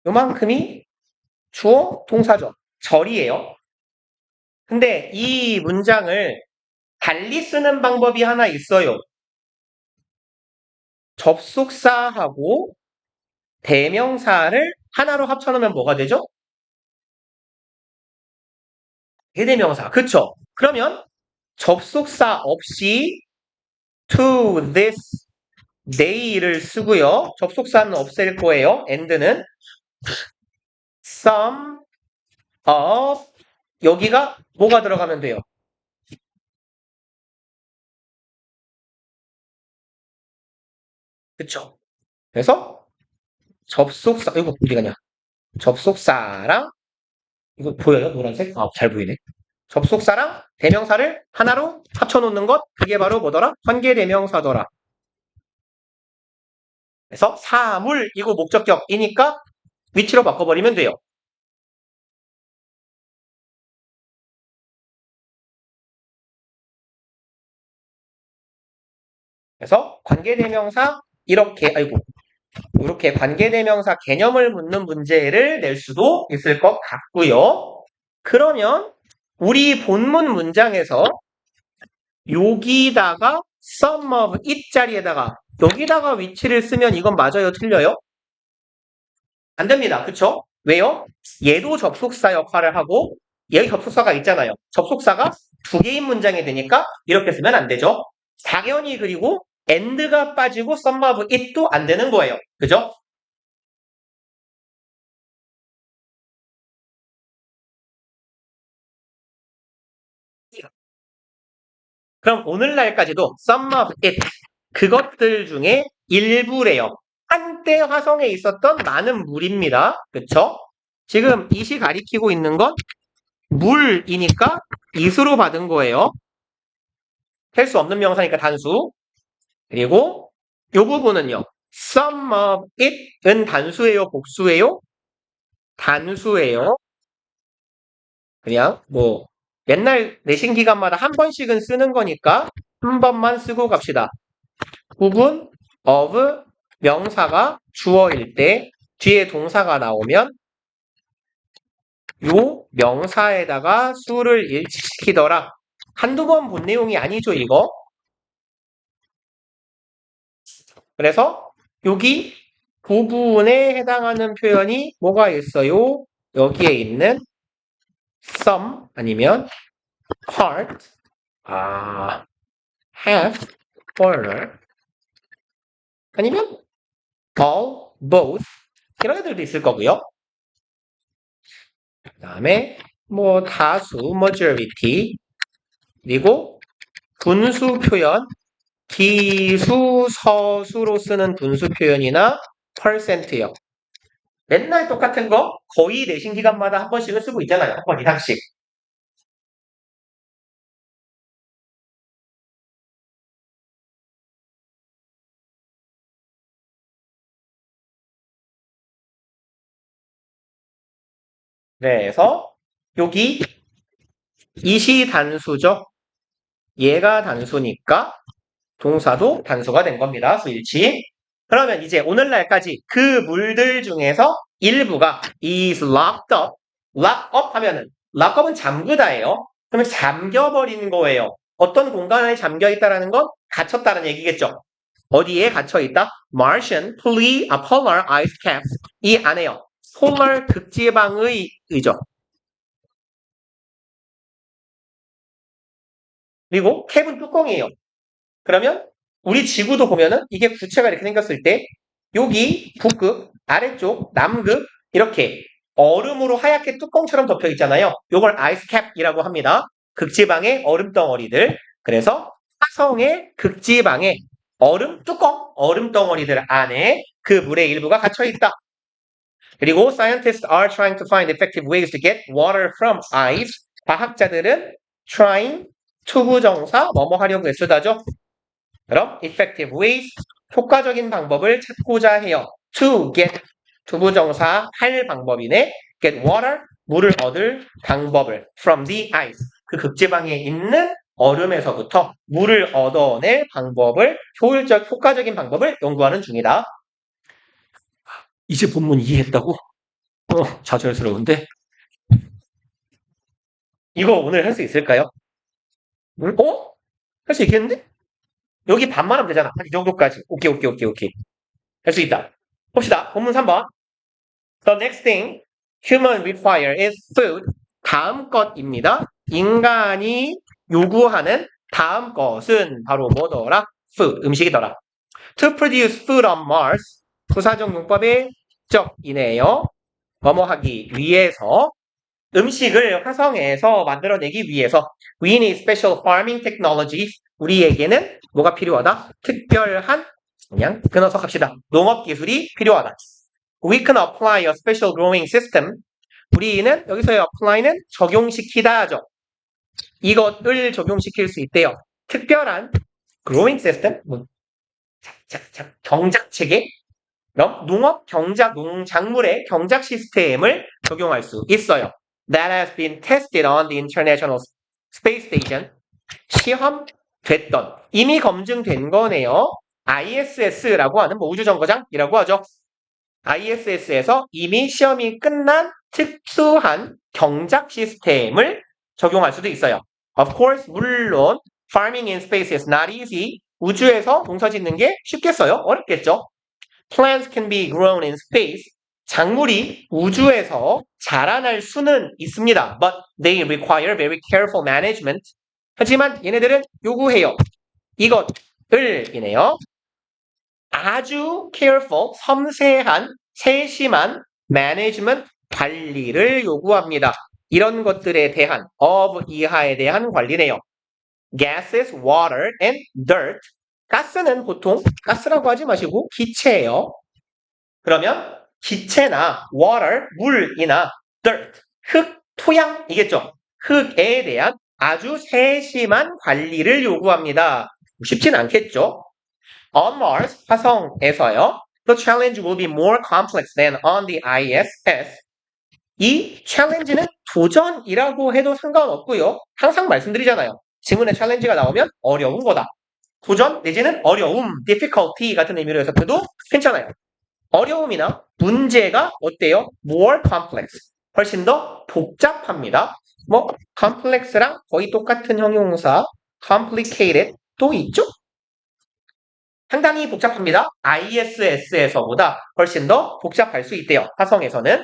요만큼이 주어 동사죠. 절이에요. 근데 이 문장을 달리 쓰는 방법이 하나 있어요. 접속사하고 대명사를 하나로 합쳐놓으면 뭐가 되죠? 대대명사. 그쵸? 그러면 접속사 없이 to this day를 쓰고요. 접속사는 없앨 거예요. and는 some of 여기가 뭐가 들어가면 돼요? 그쵸? 그래서 접속사 이거 어디 가냐? 접속사랑 이거 보여요? 노란색? 아, 잘 보이네. 접속사랑 대명사를 하나로 합쳐놓는 것 그게 바로 뭐더라? 관계대명사더라. 그래서 사물이고 목적격이니까 위치로 바꿔버리면 돼요. 그래서 관계대명사 이렇게 관계대명사 개념을 묻는 문제를 낼 수도 있을 것 같고요. 그러면 우리 본문 문장에서 여기다가 some of it 자리에다가 여기다가 위치를 쓰면 이건 맞아요? 틀려요? 안 됩니다. 그쵸? 왜요? 얘도 접속사 역할을 하고 여기 접속사가 있잖아요. 접속사가 두 개인 문장이 되니까 이렇게 쓰면 안 되죠. 당연히 그리고 and가 빠지고 some of it도 안 되는 거예요. 그죠? 그럼 오늘날까지도 some of it 그것들 중에 일부래요. 한때 화성에 있었던 많은 물입니다. 그쵸? 지금 이시 가리키고 있는 건 물이니까 이수로 받은 거예요. 할 수 없는 명사니까 단수. 그리고 요 부분은요. some of it은 단수예요, 복수예요? 단수예요. 그냥 뭐 옛날 내신 기간마다 한 번씩은 쓰는 거니까 한 번만 쓰고 갑시다. 부분 of 명사가 주어일 때 뒤에 동사가 나오면 요 명사에다가 수를 일치시키더라. 한두 번 본 내용이 아니죠, 이거? 그래서 여기 부분에 해당하는 표현이 뭐가 있어요? 여기에 있는 some 아니면 part, half, quarter 아니면 all, both 이런 애들도 있을 거고요. 그 다음에 뭐 다수, majority 그리고 분수 표현 기수, 서수로 쓰는 분수 표현이나 percent요. 맨날 똑같은 거 거의 내신 기간마다 한 번씩은 쓰고 있잖아요. 한 번 이상씩. 그래서 여기 이시 단수죠. 얘가 단수니까 동사도 단수가 된 겁니다. 수일치. 그러면 이제 오늘날까지 그 물들 중에서 일부가 is locked up. lock up 하면은 lock up은 잠그다예요. 그러면 잠겨버린 거예요. 어떤 공간에 잠겨 있다라는 건 갇혔다는 얘기겠죠. 어디에 갇혀 있다? Martian polar ice caps. 이 안에요. 폴라 극지방의 의죠. 그리고 캡은 뚜껑이에요. 그러면 우리 지구도 보면은 이게 부채가 이렇게 생겼을 때 여기 북극, 아래쪽 남극 이렇게 얼음으로 하얗게 뚜껑처럼 덮여 있잖아요. 이걸 아이스캡이라고 합니다. 극지방의 얼음 덩어리들. 그래서 화성의 극지방의 얼음 뚜껑, 얼음 덩어리들 안에 그 물의 일부가 갇혀 있다. 그리고 scientists are trying to find effective ways to get water from ice. 과학자들은 trying 투부정사 뭐뭐 하려고 애쓰다죠. 그럼 effective ways 효과적인 방법을 찾고자 해요. to get 투부정사 할 방법이네. get water 물을 얻을 방법을 from the ice 그 극지방에 있는 얼음에서부터 물을 얻어낼 방법을 효과적인 방법을 연구하는 중이다. 이제 본문 이해했다고? 좌절스러운데 이거 오늘 할 수 있을까요? 할 수 있겠는데? 여기 반만 하면 되잖아. 이 정도까지. 오케이. 할 수 있다. 봅시다. 본문 3번. The next thing human require is food. 다음 것입니다. 인간이 요구하는 다음 것은 바로 뭐더라? food. 음식이더라. To produce food on Mars. 부사적 용법의 적이네요. 뭐뭐 하기 위해서 음식을 화성에서 만들어내기 위해서 we need special farming technologies. 우리에게는 뭐가 필요하다? 특별한 그냥 끊어서 갑시다. 농업 기술이 필요하다. We can apply a special growing system. 우리는 여기서의 apply는 적용시키다죠. 이것을 적용시킬 수 있대요. 특별한 growing system, 경작 체계, 농업 경작 농작물의 경작 시스템을 적용할 수 있어요. That has been tested on the International Space Station. 시험됐던 이미 검증된 거네요. ISS라고 하는 우주정거장이라고 하죠. ISS에서 이미 시험이 끝난 특수한 경작 시스템을 적용할 수도 있어요. Of course, 물론 farming in space is not easy. 우주에서 농사 짓는 게 쉽겠어요? 어렵겠죠? Plants can be grown in space. 작물이 우주에서 자라날 수는 있습니다. But they require very careful management. 하지만 얘네들은 요구해요. 이것을 이네요. 아주 careful, 섬세한, 세심한 management, 관리를 요구합니다. 이런 것들에 대한 of 이하에 대한 관리네요. gases, water, and dirt. 가스는 보통 가스라고 하지 마시고 기체예요. 그러면 기체나 water, 물이나 dirt, 흙, 토양이겠죠. 흙에 대한 아주 세심한 관리를 요구합니다. 쉽진 않겠죠. On Mars, 화성에서요. The challenge will be more complex than on the ISS. 이 challenge는 도전이라고 해도 상관없고요. 항상 말씀드리잖아요. 지문에 challenge가 나오면 어려운 거다. 도전 내지는 어려움, difficulty 같은 의미로 해석해도 괜찮아요. 어려움이나 문제가 어때요? more complex. 훨씬 더 복잡합니다. complex랑 거의 똑같은 형용사 complicated 또 있죠? 상당히 복잡합니다. ISS에서보다 훨씬 더 복잡할 수 있대요. 화성에서는.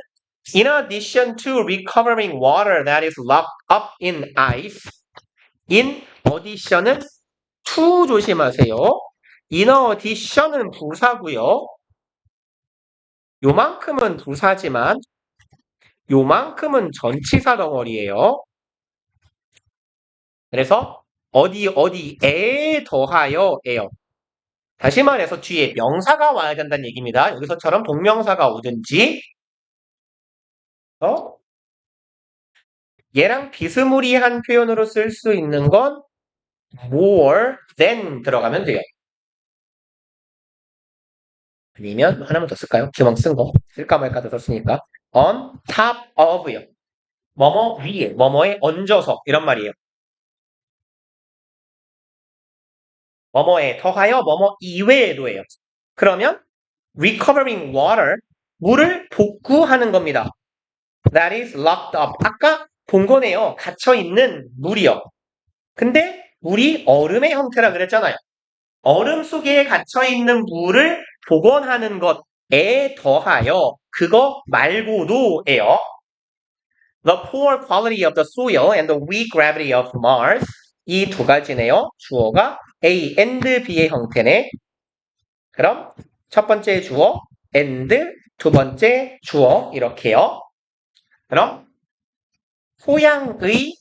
In addition to recovering water that is locked up in ice. In addition은 to 조심하세요. In addition은 부사고요. 요만큼은 부사지만 요만큼은 전치사 덩어리예요. 그래서 어디에 더하여예요. 다시 말해서 뒤에 명사가 와야 된다는 얘기입니다. 여기서처럼 동명사가 오든지 얘랑 비스무리한 표현으로 쓸 수 있는 건 more than 들어가면 돼요. 아니면 하나만 더 쓸까요? 기왕 쓴 거. 쓸까 말까 더 썼으니까 on top of요. 뭐뭐 위에, 뭐뭐에 얹어서 이런 말이에요. 뭐뭐에 더하여 뭐뭐 이외에도예요. 그러면 recovering water, 물을 복구하는 겁니다. That is locked up. 아까 본 거네요. 갇혀있는 물이요. 근데 물이 얼음의 형태라 그랬잖아요. 얼음 속에 갇혀있는 물을 복원하는 것에 더하여 그거 말고도예요. The poor quality of the soil and the weak gravity of Mars. 이 두 가지네요. 주어가 A and B의 형태네. 그럼 첫 번째 주어 and, 두 번째 주어 이렇게요. 그럼 토양의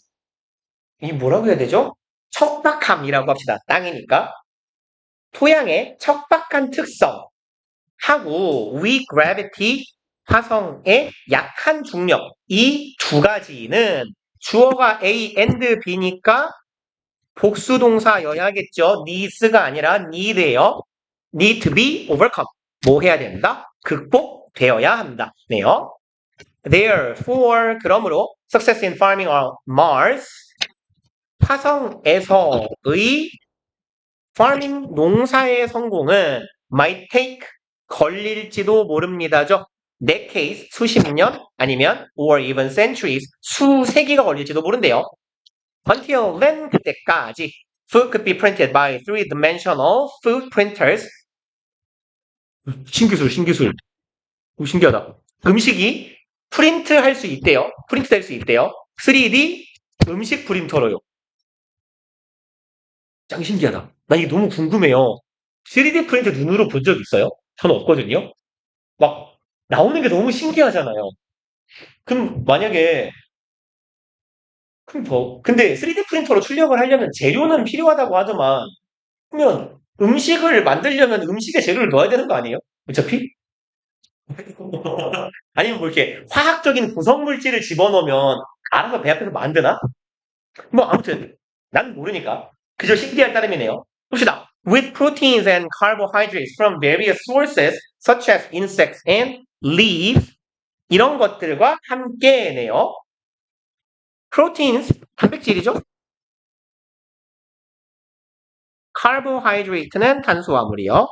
이 뭐라고 해야 되죠? 척박함이라고 합시다. 땅이니까. 토양의 척박한 특성 하고 weak gravity 화성의 약한 중력 이 두 가지는 주어가 A and B니까 복수동사여야겠죠. needs가 아니라 need예요. need to be overcome. 뭐 해야 된다? 극복되어야 한다. 네요. Therefore, 그러므로 success in farming on Mars 화성에서의 farming 농사의 성공은 might take 걸릴지도 모릅니다죠. decades 수십 년 아니면 or even centuries 수세기가 걸릴지도 모른대요. Until then 그때까지 food could be printed by three-dimensional food printers. 신기술 신기술. 신기하다. 음식이 프린트 할 수 있대요. 프린트 될 수 있대요. 3D 음식 프린터로요. 짱 신기하다. 나 이게 너무 궁금해요. 3D 프린트 눈으로 본 적 있어요? 저는 없거든요. 막 나오는 게 너무 신기하잖아요. 그럼 만약에 근데 3D 프린터로 출력을 하려면 재료는 필요하다고 하더만 그러면 음식을 만들려면 음식에 재료를 넣어야 되는 거 아니에요? 어차피? 아니면 뭐 이렇게 화학적인 구성 물질을 집어넣으면 알아서 배 앞에서 만드나? 뭐 아무튼 난 모르니까 그저 신기할 따름이네요. 봅시다. With proteins and carbohydrates from various sources such as insects and leaves 이런 것들과 함께네요. proteins 단백질이죠. carbohydrate는 탄수화물이요.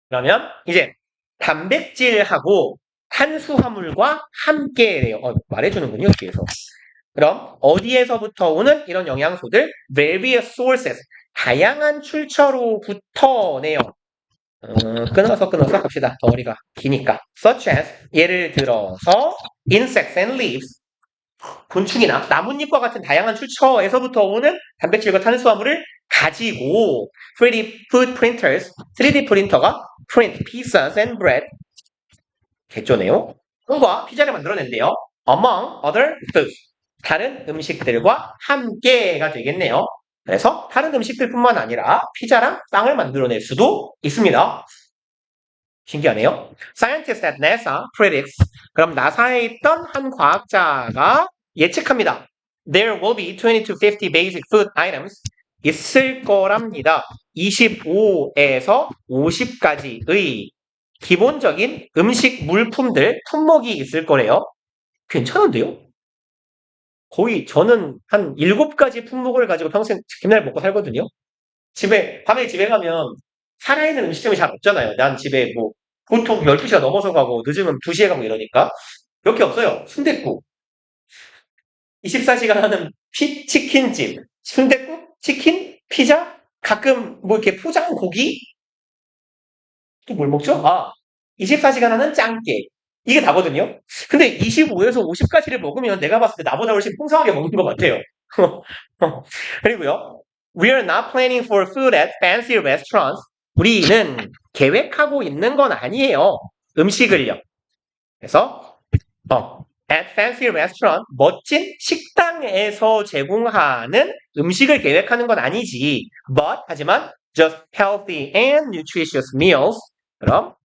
그러면 이제 단백질하고 탄수화물과 함께래요. 말해주는군요, 뒤에서. 그럼 어디에서부터 오는 이런 영양소들? various sources. 다양한 출처로부터네요. 끊어서 갑시다. 덩어리가 기니까. such as 예를 들어서 insects and leaves. 곤충이나 나뭇잎과 같은 다양한 출처에서부터 오는 단백질과 탄수화물을 가지고 3D food printers, 3D 프린터가 print pizzas and bread 개조네요. 빵과 피자를 만들어낸대요. among other foods. 다른 음식들과 함께가 되겠네요. 그래서 다른 음식들뿐만 아니라 피자랑 빵을 만들어낼 수도 있습니다. 신기하네요. Scientists at NASA predicts. 그럼 나사에 있던 한 과학자가 예측합니다. There will be 20 to 50 basic food items. 있을 거랍니다. 25에서 50가지의 기본적인 음식 물품들, 품목이 있을 거래요. 괜찮은데요? 거의 저는 한 7가지 품목을 가지고 평생 맨날 먹고 살거든요. 밤에 집에 가면 살아있는 음식점이 잘 없잖아요. 난 집에 뭐 보통 12시가 넘어서 가고 늦으면 2시에 가고 이러니까 몇 개 없어요. 순댓국 24시간 하는 치킨집 순댓국, 치킨, 피자 가끔 뭐 이렇게 포장 고기 또 뭘 먹죠? 24시간 하는 짱깨 이게 다거든요. 근데 25에서 50가지를 먹으면 내가 봤을 때 나보다 훨씬 풍성하게 먹는 것 같아요. 그리고요. We are not planning for food at fancy restaurants. 우리는 계획하고 있는 건 아니에요. 음식을요. 그래서 at fancy restaurant 멋진 식당에서 제공하는 음식을 계획하는 건 아니지. But 하지만 just healthy and nutritious meals. 그럼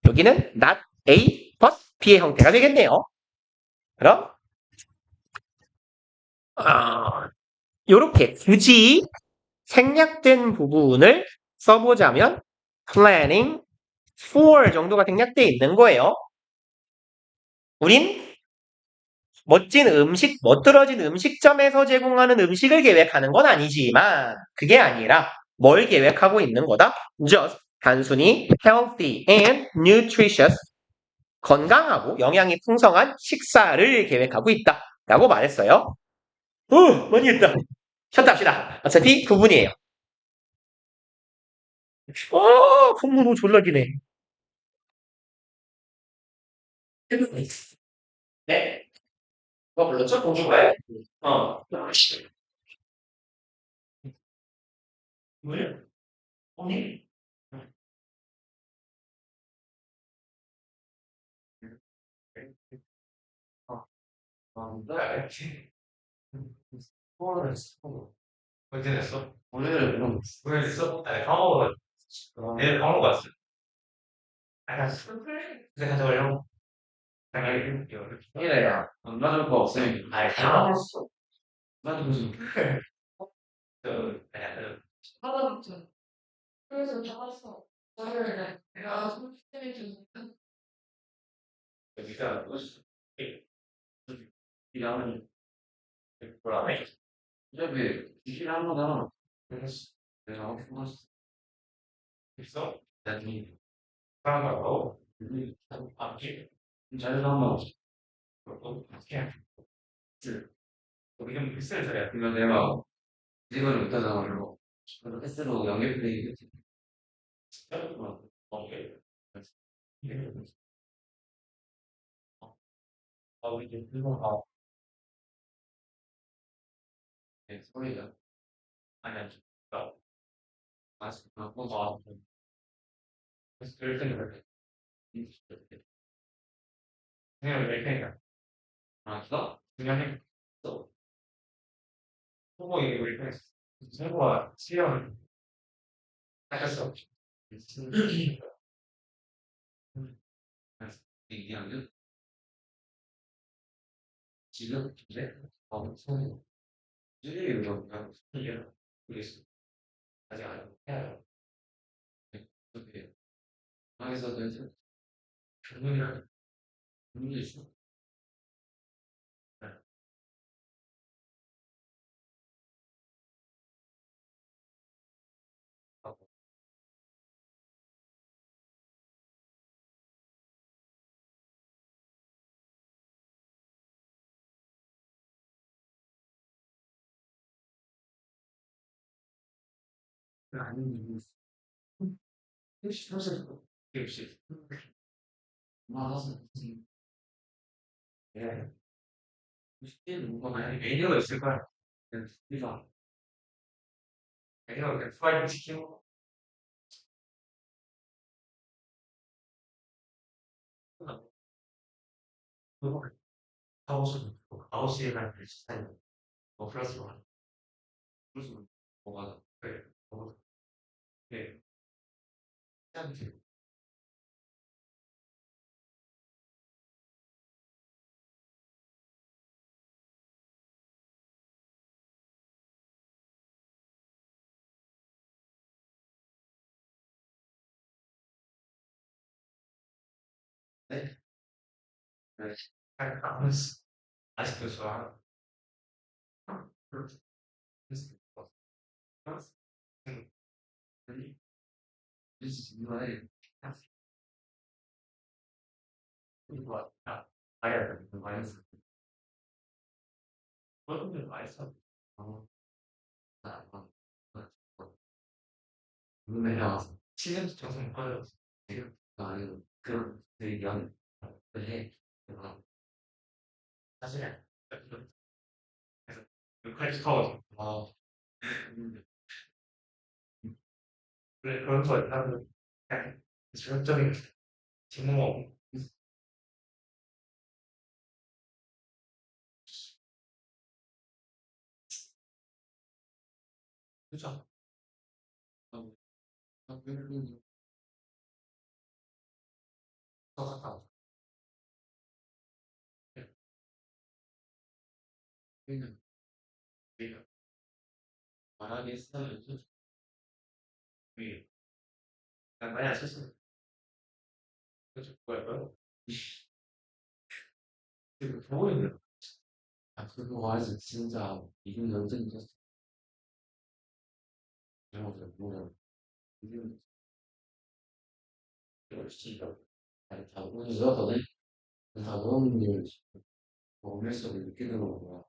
여기는 not A but B의 형태가 되겠네요. 그럼 요렇게 굳이 생략된 부분을 써보자면 planning for 정도가 생략되어 있는 거예요. 우린 멋진 음식, 멋들어진 음식점에서 제공하는 음식을 계획하는 건 아니지만 그게 아니라 뭘 계획하고 있는 거다? Just 단순히 healthy and nutritious 건강하고 영양이 풍성한 식사를 계획하고 있다 라고 말했어요. 많이 했다. 쉬었다 합시다. 어차피 9분이에요. 공부 너무 졸라 기네. 네? 누가 불렀죠? 공주가요? 어. 뭐예요? 언니? 어, 네. 소원을 했어. 언제 냈어? 오늘 냈어? 아니, 까먹어. 내일 까먹어 왔어. 알았어. 그래, 가져가려고. 아니, 이래야. 안 가져올 거 없으니까. 아니, 까먹었어. 나도 무슨. 아니야, 하다부터. 그래서 나왔어. 나를 내가 선생님이 좀. 여기가 무슨. 이라는 뭐라 해? 어차피 이실 한 거잖아. 그래서 내가 하고 싶은 거 있어? 나중에 사람 말고 앞뒤 자유도 한번 어떻게 해? 우리는 패스를 잘해. 그러면 내가 이걸 못하잖아. 그리고 그래서 패스로 연결돼 있겠지. 진짜? 오케이. 우리 이제 일본 네, 소리가 아니 아니 맞습니다. 그래서 그럴 때는 그렇게 생각을 낼 테니까 알았어? 중요한 또 후보 얘기를 했어. 후보가 시험을 하셨어. 얘기하면 지금 이제 손이 찔리는 경우가 생겨요. 그래서 아직 안 해요. 어떻게 방에서도 이제 교문이랑 교문이 있어. 아니면 혹시 사실 혹시 맞아서 예. 쉽게 뭔가 만약에 메뉴가 있을 거야. 그래서 메뉴가 프라이드 치킨 그거 아웃시에 가는 스타일 플러스 원 플러스 뭐가 그래 네 짠지 네 네. 아무스 아직도 좋아 플러스 플러스 아니 이거에 이거 아야 마이너스 그것도 마이너스 아 내가 시즌 정상 빠졌어 지금 아니 그런 얘기하는 해 사실은 그래서 칼치 커 그래 그런 거 하면 약간 전적인 뒷몸 그죠? 더 가까워. 그냥 우리가 말하기 했으면 우리 난 많이 안 썼어. 그죠? 뭐야? 지금 보고 있는 아, 그거 와서 진짜 이건 완전 졌어. 잘못해, 뭐야. 이건 진짜. 아니, 다 오늘 넣었거든? 다 넣은 게 오면서 느끼는 거구나.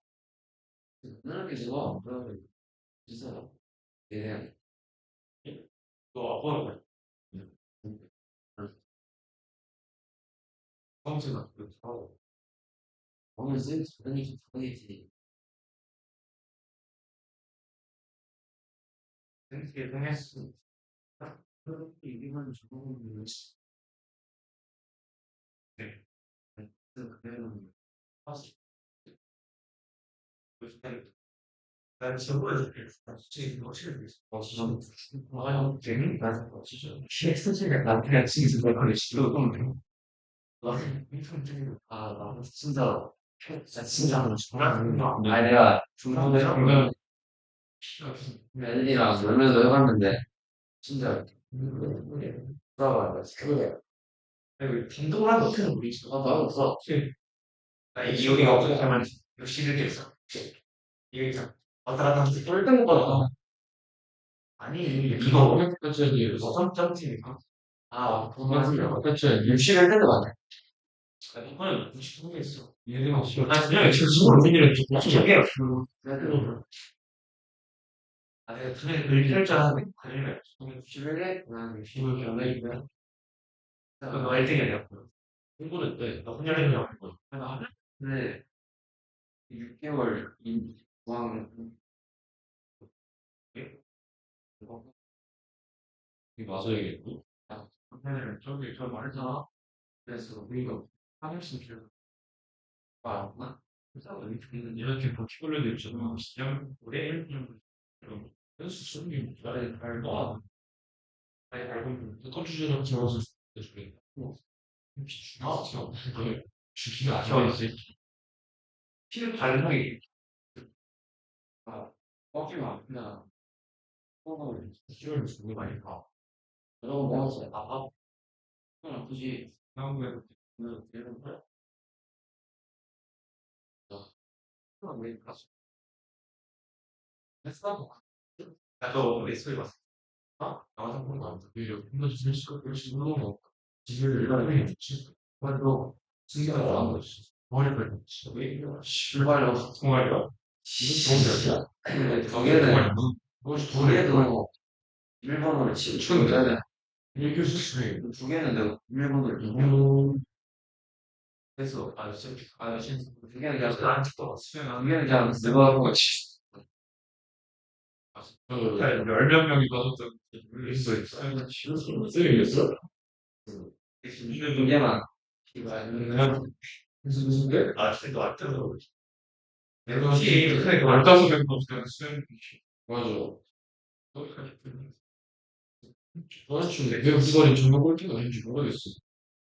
그렇게 좋아. 그러면 진짜 얘네 또 아빠는 평소나 그렇게 하고 오늘 쌤 작은이지 작은이지 쌤께 통했어. 그렇게 얘기만 좋은 네. 그래는 사실 난 저번에 솔직히 확실히 진짜 아 재밌다 진짜 실수가 나한테 진짜 그걸 시도도 나는 아 나는 진짜 아니 내가 중간에 애들이랑 놀면서 해봤는데 진짜 돌아가야 돼. 그리고 빈도라는 어떻게 우리 아 나도 없어. 나 이유리가 없어서 하면 욕심을 겠어. 이게 참 왔다 갔다 하면서 쫄든 거다. 아니 이거 그치 점점팀이가 아 그만 그치 욕심을 때도 많아. 이거는 무시 모르겠어. 얘네가 없어. 아 그냥 지금 우리는 저게 아 내가 전에 글 결정하는 그림을 11에 난 욕심을 견내기고요. 너 1등이 아니야. 공부는 네, 나 혼자 하는 거 아니고. 네. 6개월 이왕 이 맞아야겠고. 아, 근데 저기 저 말했잖아. 그래서 우리가 하늘씩 줄 알았나? 그래서 이렇게 바퀴벌레도 있잖아. 그냥 올해 1년 연수 수능이 잘해 알바. 아니 알고 꺼주시는 들어서 주겠다. 아, 주기가 아쉬워야지. 피를 바른 하게. 아, 꺾이면 그냥 호흡을 수혈을 주고 많이 가. 그러고 나서 아, 그냥 굳이 나무에 그 이런 거야? 그럼 왜 갔어? 했어? 나도 내 소리 봤어. 아, 나와서 보는 거 아니야? 왜 혼자 지낼 수가 그렇지 물론 지를 일반에 좋지. 그래도 승기가 나온 거지. 머리 걸렸지. 왜 이래? 실발로 정말요? 지금 좋은 데야? 거기에는 거기에도 일본어를 치고 해야 돼. 이게 수술이 두 개는 내가 일본어를 그래서 진짜 두 개는 그냥 안 찍고 두 개는 그냥 내가 하는 거지. 10명 받았던 있어 있어. 두 개만 무슨 게? 아 진짜 안 떠서 내가 혹시 안 떠서 그런 거 없어요. 수영 맞아. 그렇지. 내 우리가 정말 꼴찌가 아닌지 모르겠어.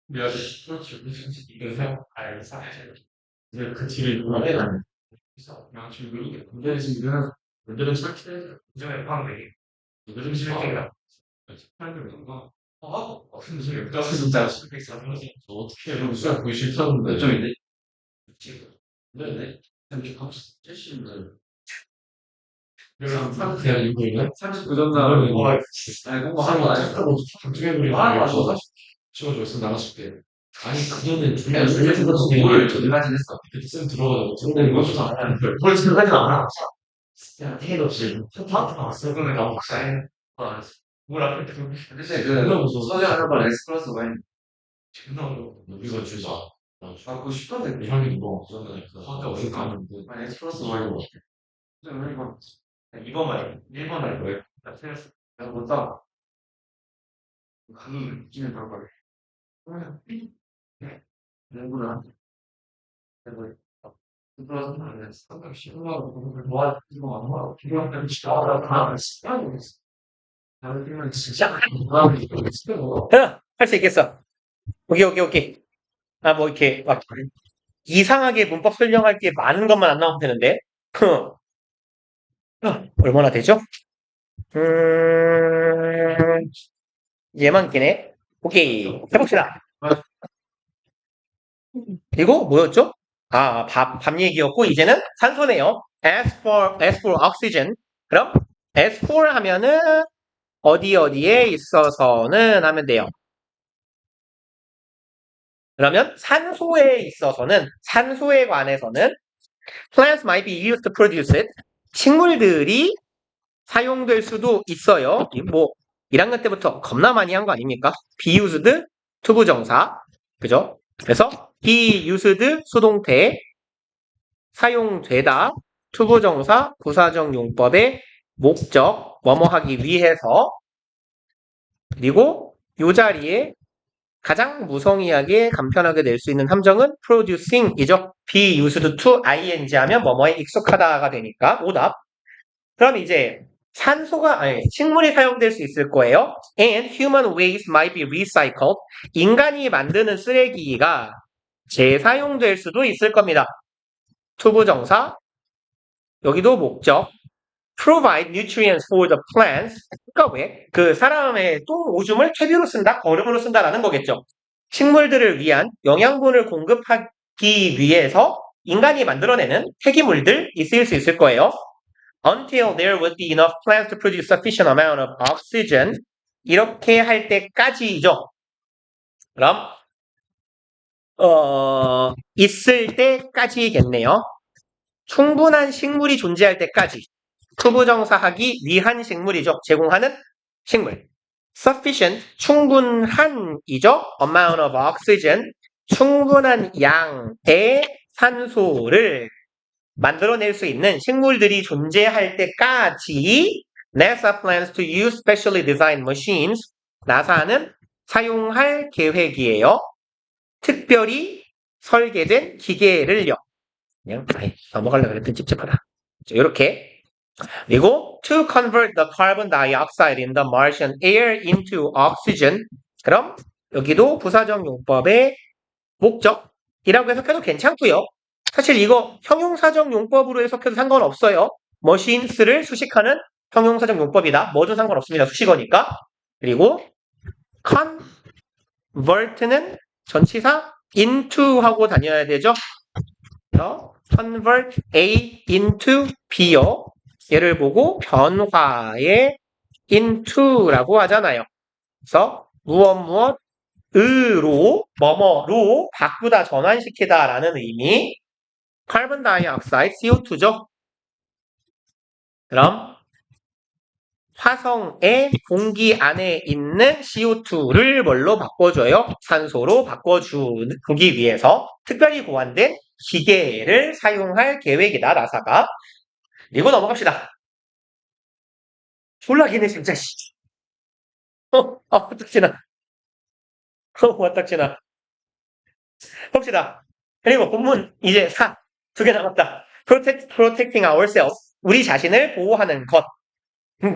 미안해. 그렇지. 이래서 알겠어. 이제 그 뒤를 누가 야, 지금 모르겠 문제는 지금 문제는 찾기를 문제는 파악되게 문제는 실행이다. 파악을 뭔가 근데 저게 여기다가 진짜 어떻게 해요? 수학 보기 싫다는데 몇 점인데? 네, 이렇게 감수 70을 그냥 이거 있네? 39점 나오면 아니 공부 하는 거 아니야? 어떻게 해버리면 아, 맞아. 찍어줘 있으면 나가줄게. 아니 그전에 그냥 요즘 같은 경우를 전까지 했어. 그때 쌤 들어가자고 근데 이것도 안 하는 걸. 그걸 지금까지는 안 하고 그냥 태도 없이 다 나왔어. 그러면 나 박사해. 뭘 앞에 근데 그 소개하려고 엑스플러스 많이 존나 어려워. 우리가 주자. 아 그거 쉽던데. 형이 뭐 저는 학교 어디 가는데 아니 엑스플러스 많이 뭐. 이번 말이 1번 말이 뭐예요? 나 틀렸어. 내가 먼저 그 느낌을 바꿔. 네. 누구나 내가 그래서 나는 상당 싫어하고 뭐 이거 안 와. 기왕 싫어하다 다 싫어하고 있어. 다른 팀은 진짜 할 수 있겠어. 오케이, 오케이, 오케이. 아, 뭐, 이렇게, 막, 이상하게 문법 설명할 게 많은 것만 안 나오면 되는데. 얼마나 되죠? 음, 얘만 끼네. 오케이. 해봅시다. 이거 뭐였죠? 밥 얘기였고, 이제는 산소네요. as for oxygen. 그럼, as for 하면은, 어디에 있어서는 하면 돼요. 그러면 산소에 관해서는, plants might be used to produce it. 식물들이 사용될 수도 있어요. 뭐, 1학년 때부터 겁나 많이 한 거 아닙니까? be used, 투부정사. 그죠? 그래서, be used, 수동태, 사용되다, 투부정사, 부사적 용법의 목적, 뭐뭐 하기 위해서, 그리고 이 자리에 가장 무성의하게 간편하게 낼 수 있는 함정은 producing이죠. be used to ing 하면 뭐뭐에 익숙하다가 되니까 오답. 그럼 이제 식물이 사용될 수 있을 거예요. And human waste might be recycled. 인간이 만드는 쓰레기가 재사용될 수도 있을 겁니다. 투부정사, 여기도 목적. Provide nutrients for the plants. 그러니까 왜? 그 사람의 똥 오줌을 퇴비로 쓴다, 거름으로 쓴다라는 거겠죠. 식물들을 위한 영양분을 공급하기 위해서 인간이 만들어내는 폐기물들 있을 수 있을 거예요. Until there would be enough plants to produce sufficient amount of oxygen. 이렇게 할 때까지죠. 그럼 있을 때까지겠네요. 충분한 식물이 존재할 때까지. 투부정사하기 위한 식물이죠. 제공하는 식물. Sufficient, 충분한이죠. Amount of oxygen, 충분한 양의 산소를 만들어낼 수 있는 식물들이 존재할 때까지 NASA plans to use specially designed machines. 나사는 사용할 계획이에요. 특별히 설계된 기계를요. 그냥 넘어가려고 그랬더니 찝찝하다. 이렇게. 그리고 to convert the carbon dioxide in the Martian air into oxygen. 그럼 여기도 부사적 용법의 목적이라고 해석해도 괜찮고요. 사실 이거 형용사적 용법으로 해석해도 상관없어요. machines를 수식하는 형용사적 용법이다. 뭐든 상관없습니다. 수식어니까. 그리고 convert는 전치사 into 하고 다녀야 되죠. convert A into B요. 얘를 보고 변화의 into라고 하잖아요. 그래서 무엇으로 뭐뭐로 바꾸다 전환시키다 라는 의미. 카본 다이옥사이드 CO2죠. 그럼 화성의 공기 안에 있는 CO2를 뭘로 바꿔줘요? 산소로 바꿔주기 위해서 특별히 고안된 기계를 사용할 계획이다, 나사가. 그리고 넘어갑시다. 졸라 기네, 진짜, 씨. 어떡지나. 어떡지나. 봅시다. 그리고 본문 이제 2개 남았다. protecting ourselves. 우리 자신을 보호하는 것.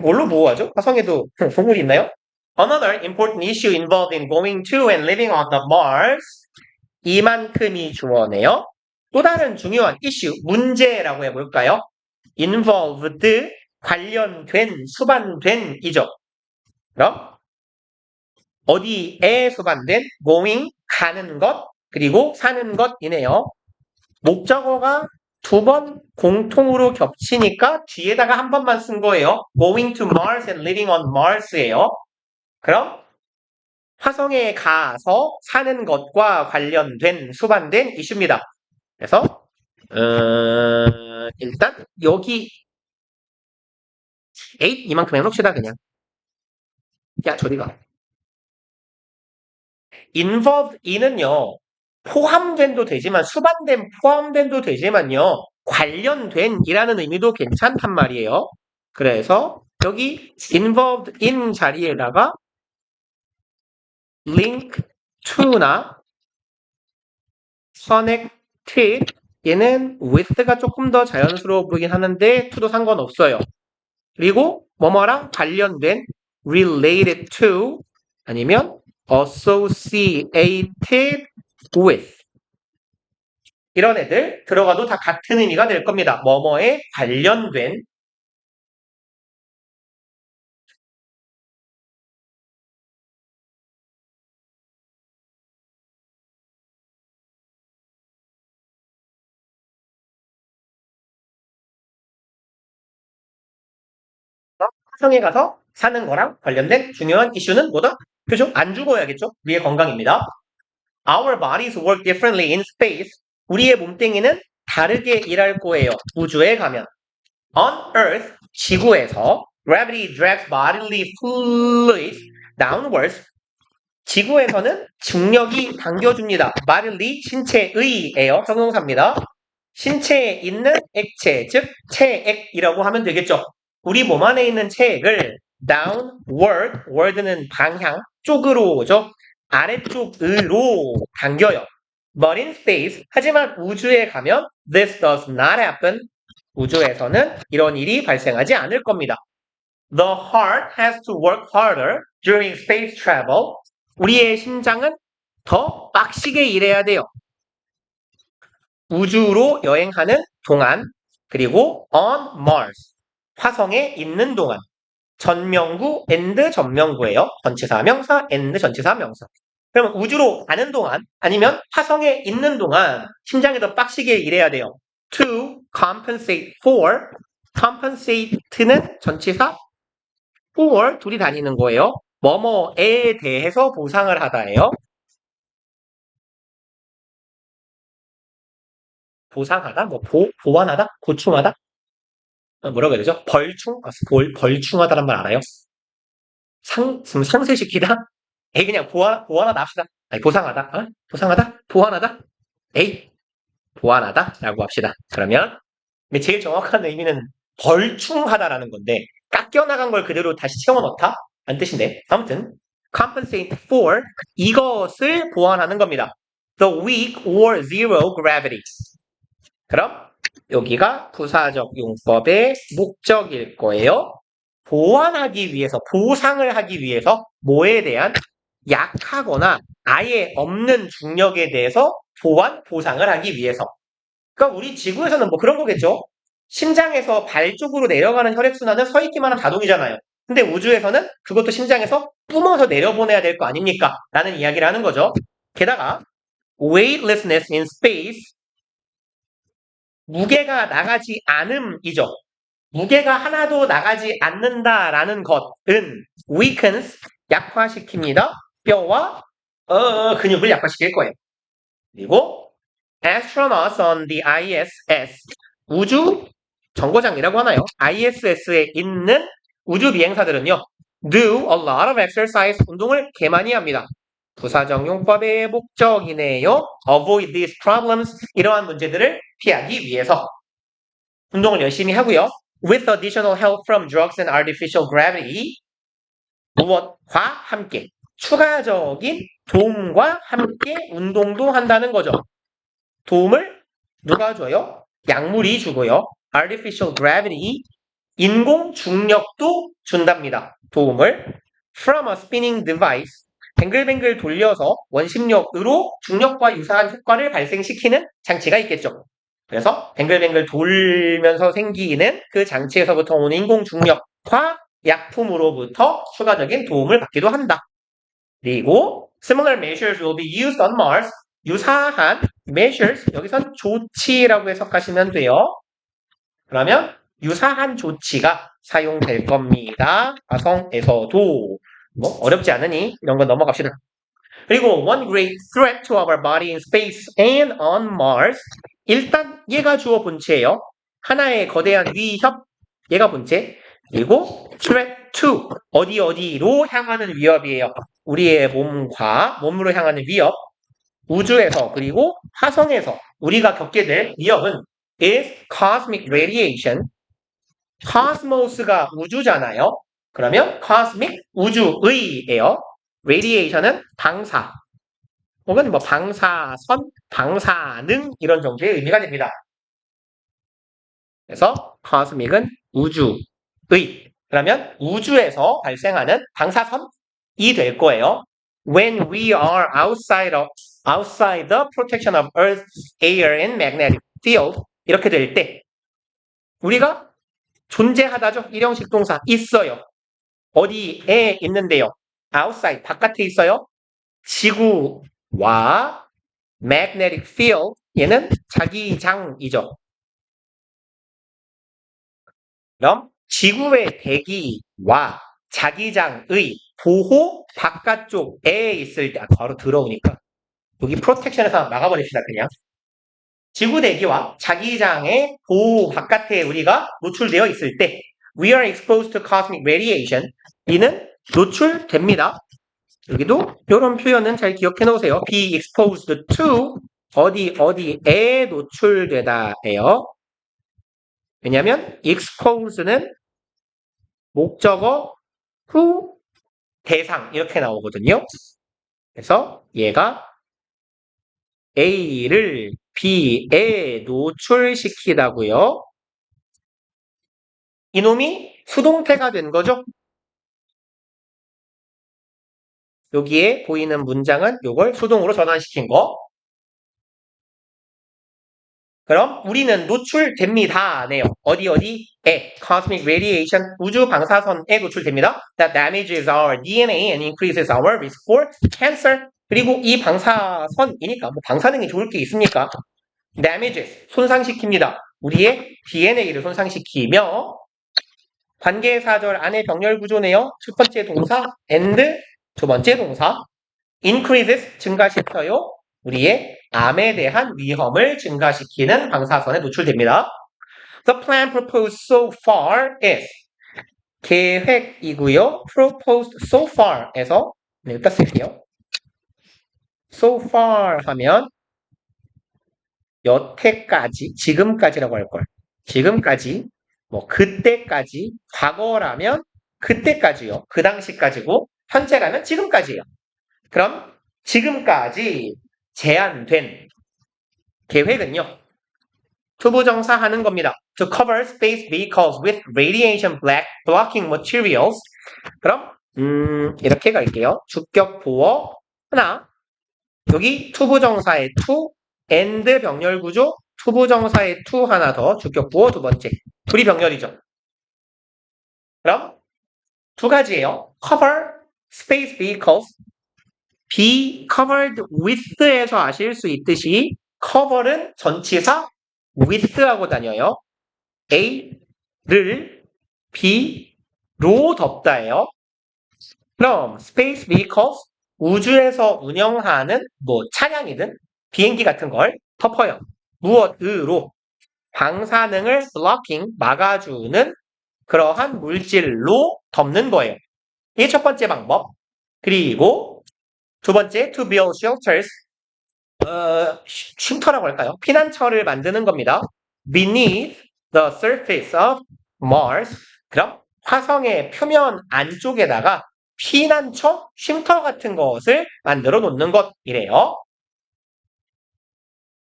뭘로 보호하죠? 화성에도 동물이 있나요? Another important issue involved in going to and living on the Mars. 이만큼이 주어네요. 또 다른 중요한 이슈, 문제라고 해볼까요? involved, 관련된, 수반된이죠. 그럼 어디에 수반된? going, 가는 것, 그리고 사는 것이네요. 목적어가 2번 공통으로 겹치니까 뒤에다가 한 번만 쓴 거예요. Going to Mars and living on Mars예요. 그럼 화성에 가서 사는 것과 관련된 수반된 이슈입니다. 그래서 일단 여기 8 이만큼 해놓읍시다 그냥. 야 저리가. involved in은요. 포함된도 되지만 수반된 포함된도 되지만요. 관련된이라는 의미도 괜찮단 말이에요. 그래서 여기 involved in 자리에다가 link to나 connected 얘는 with가 조금 더 자연스러워 보이긴 하는데 to도 상관없어요. 그리고 뭐뭐랑 관련된 related to 아니면 associated with 이런 애들 들어가도 다 같은 의미가 될 겁니다. 뭐뭐에 관련된 화성에 가서 사는 거랑 관련된 중요한 이슈는 뭐다? 그죠? 안 죽어야겠죠? 우리의 건강입니다. Our bodies work differently in space. 우리의 몸뚱이는 다르게 일할 거예요. 우주에 가면. On Earth, 지구에서 gravity drags bodily fluids downwards. 지구에서는 중력이 당겨줍니다. bodily, 신체의예요. 형용사입니다. 신체에 있는 액체, 즉 체액이라고 하면 되겠죠. 우리 몸 안에 있는 체액을 downward, word는 방향, 쪽으로죠. 아래쪽으로 당겨요. But in space, 하지만 우주에 가면 this does not happen. 우주에서는 이런 일이 발생하지 않을 겁니다. The heart has to work harder during space travel. 우리의 심장은 더 빡시게 일해야 돼요. 우주로 여행하는 동안, 그리고 on Mars, 화성에 있는 동안. 전명구 and 전명구예요. 전치사 명사 and 전치사 명사. 그러면 우주로 가는 동안 아니면 화성에 있는 동안 심장이 더 빡시게 일해야 돼요. To compensate for, compensate는 전치사 for 둘이 다니는 거예요. 뭐뭐에 대해서 보상을 하다예요. 보상하다, 뭐 보완하다, 보충하다. 뭐라고 해야 되죠? 벌충하다란 말 알아요? 상쇄시키다? 에이, 그냥 보완하다 합시다. 아니, 보상하다. 어? 보상하다? 보완하다? 에이, 보완하다? 라고 합시다. 그러면, 제일 정확한 의미는 벌충하다라는 건데, 깎여나간 걸 그대로 다시 채워 넣다? 라는 뜻인데, 아무튼, compensate for, 이것을 보완하는 겁니다. The weak or zero gravity. 그럼, 여기가 부사적 용법의 목적일 거예요. 보완하기 위해서, 보상을 하기 위해서 뭐에 대한 약하거나 아예 없는 중력에 대해서 보상을 하기 위해서. 그러니까 우리 지구에서는 뭐 그런 거겠죠. 심장에서 발 쪽으로 내려가는 혈액순환은 서 있기만 한 자동이잖아요. 근데 우주에서는 그것도 심장에서 뿜어서 내려보내야 될 거 아닙니까? 라는 이야기를 하는 거죠. 게다가 weightlessness in space, 무게가 나가지 않음이죠. 무게가 하나도 나가지 않는다라는 것은 weakens, 약화시킵니다. 뼈와 근육을 약화시킬 거예요. 그리고 astronauts on the ISS, 우주 정거장이라고 하나요? ISS에 있는 우주 비행사들은요, do a lot of exercise, 운동을 개 많이 합니다. 부사적 용법의 목적이네요. avoid these problems, 이러한 문제들을 피하기 위해서 운동을 열심히 하고요. With additional help from drugs and artificial gravity, 무엇과 함께 추가적인 도움과 함께 운동도 한다는 거죠. 도움을 누가 줘요? 약물이 주고요. artificial gravity, 인공 중력도 준답니다. 도움을 from a spinning device, 뱅글뱅글 돌려서 원심력으로 중력과 유사한 효과를 발생시키는 장치가 있겠죠. 그래서 뱅글뱅글 돌면서 생기는 그 장치에서부터 오는 인공 중력과 약품으로부터 추가적인 도움을 받기도 한다. 그리고 similar measures will be used on Mars. 유사한 measures, 여기선 조치라고 해석하시면 돼요. 그러면 유사한 조치가 사용될 겁니다. 화성에서도. 뭐 어렵지 않으니 이런 건 넘어갑시다. 그리고 one great threat to our body in space and on Mars. 일단 얘가 주어 본체예요. 하나의 거대한 위협, 얘가 본체. 그리고 threat to, 어디로 향하는 위협이에요. 우리의 몸으로 향하는 위협. 우주에서 그리고 화성에서 우리가 겪게 될 위협은 is cosmic radiation. cosmos가 우주잖아요. 그러면 cosmic, 우주의예요. radiation은 방사 혹은 뭐 방사선, 방사능 이런 정도의 의미가 됩니다. 그래서 cosmic은 우주의. 그러면 우주에서 발생하는 방사선이 될 거예요. When we are outside the protection of Earth's air and magnetic field, 이렇게 될 때 우리가 존재하다죠. 일형식 동사 있어요. 어디에 있는데요? outside, 바깥에 있어요. 지구와 magnetic field, 얘는 자기장이죠. 그럼 지구의 대기 와 자기장의 보호 바깥쪽에 있을 때 바로 들어오니까 여기 프로텍션에서 막아버립시다 그냥. 지구 대기와 자기장의 보호 바깥에 우리가 노출되어 있을 때 we are exposed to cosmic radiation 이는 노출됩니다. 여기도 이런 표현은 잘 기억해 놓으세요. be exposed to 어디에 노출되다예요. 왜냐하면 expose는 목적어 후 대상 이렇게 나오거든요. 그래서 얘가 A를 B에 노출시키다고요. 이놈이 수동태가 된 거죠. 여기에 보이는 문장은 이걸 수동으로 전환시킨 거. 그럼 우리는 노출됩니다네요. 어디에? Cosmic radiation, 우주 방사선에 노출됩니다. That damages our DNA and increases our risk for cancer. 그리고 이 방사선이니까 뭐 방사능이 좋을 게 있습니까? damages, 손상시킵니다. 우리의 DNA를 손상시키며 관계사절 안에 병렬 구조네요. 첫 번째 동사 and, 두 번째 동사 increases, 증가시켜요. 우리의 암에 대한 위험을 증가시키는 방사선에 노출됩니다. The plan proposed so far is 계획이고요. proposed so far에서 여기다 쓸게요. so far 하면 여태까지, 지금까지라고 할 걸. 지금까지, 뭐 그때까지, 과거라면 그때까지요. 그 당시까지고 현재라면 지금까지예요. 그럼 지금까지 제한된 계획은요. 투부정사 하는 겁니다. To cover space vehicles with radiation blocking materials. 그럼 이렇게 갈게요. 주격 보어 하나. 여기 투부정사의 to and 병렬 구조. 투부정사의 to 하나 더. 주격 보어 두 번째. 둘이 병렬이죠. 그럼 두 가지예요. cover space vehicles. be covered with에서 아실 수 있듯이 cover은 전치사 with하고 다녀요. A를 B로 덮다예요. 그럼 space vehicles 우주에서 운영하는 뭐 차량이든 비행기 같은 걸 덮어요. 무엇으로? 방사능을 blocking 막아주는 그러한 물질로 덮는 거예요. 이게 첫 번째 방법. 그리고 두 번째, to build shelters, 쉼터라고 할까요? 피난처를 만드는 겁니다. Beneath the surface of Mars. 그럼 화성의 표면 안쪽에다가 피난처, 쉼터 같은 것을 만들어 놓는 것이래요.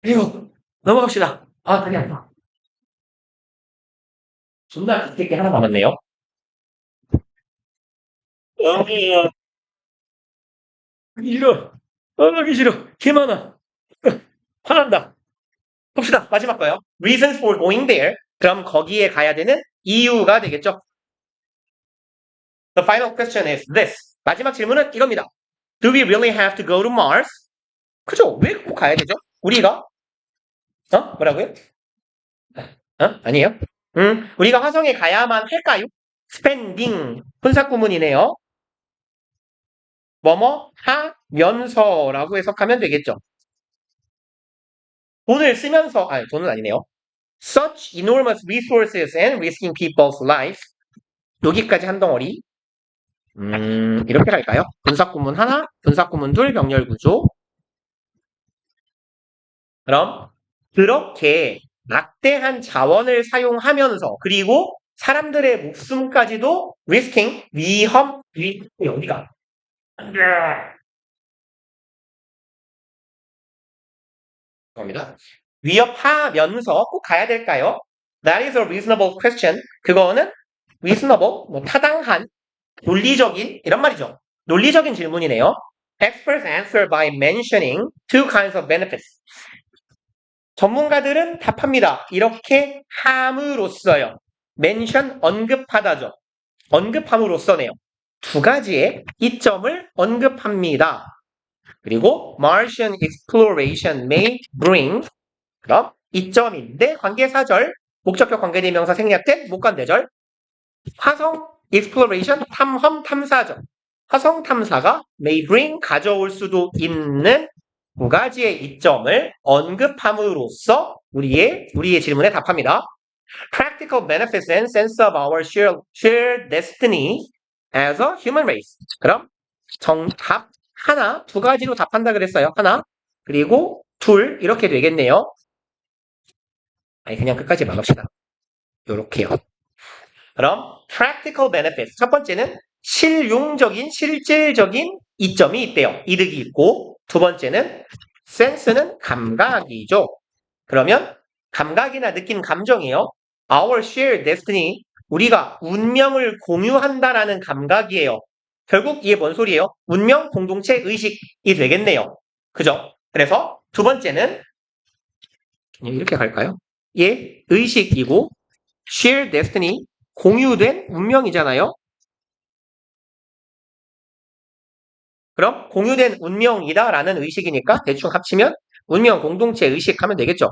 그리고 넘어갑시다. 아, 다리 아파. 존나 깊게 하나 남았네요. 싫어. 하기 싫어. 개 많아. 화난다. 봅시다. 마지막 거요. Reasons for going there. 그럼 거기에 가야 되는 이유가 되겠죠. The final question is this. 마지막 질문은 이겁니다. Do we really have to go to Mars? 그죠? 왜 꼭 가야 되죠? 우리가? 뭐라고요? 아니에요? 우리가 화성에 가야만 할까요? Spending. 분사구문이네요. 뭐뭐 하면서라고 해석하면 되겠죠. 돈을 쓰면서, 돈은 아니네요. Such enormous resources and risking people's lives. 여기까지 한 덩어리. 이렇게 갈까요? 분사구문 하나, 분사구문 둘, 병렬 구조. 그럼 그렇게 막대한 자원을 사용하면서 그리고 사람들의 목숨까지도 risking, 어디가? 겁니다. 위협하면서 꼭 가야 될까요? That is a reasonable question. 그거는 reasonable, 뭐 타당한, 논리적인 이런 말이죠. 논리적인 질문이네요. Experts answer by mentioning two kinds of benefits. 전문가들은 답합니다. 이렇게 함으로써요. mention, 언급하다죠. 언급함으로써네요. 두 가지의 이점을 언급합니다. 그리고 Martian exploration may bring. 그럼 이점인데 관계사절, 목적격 관계대명사 생략된 목관대절. 화성 exploration, 탐험, 탐사죠. 화성 탐사가 may bring, 가져올 수도 있는 두 가지의 이점을 언급함으로써 우리의 질문에 답합니다. Practical benefits and sense of our shared destiny as a human race. 그럼 정답 하나, 두 가지로 답한다 그랬어요. 하나, 그리고 둘, 이렇게 되겠네요. 아니, 그냥 끝까지 막읍시다. 요렇게요. 그럼 practical benefits. 첫 번째는 실용적인, 실질적인 이점이 있대요. 이득이 있고, 두 번째는 sense는 감각이죠. 그러면 감각이나 느낌, 감정이에요. Our shared destiny. 우리가 운명을 공유한다라는 감각이에요. 결국 이게 뭔 소리예요? 운명, 공동체, 의식이 되겠네요. 그죠? 그래서 두 번째는 이렇게 갈까요? 예, 의식이고 shared destiny, 공유된 운명이잖아요. 그럼 공유된 운명이다라는 의식이니까 대충 합치면 운명, 공동체, 의식 하면 되겠죠.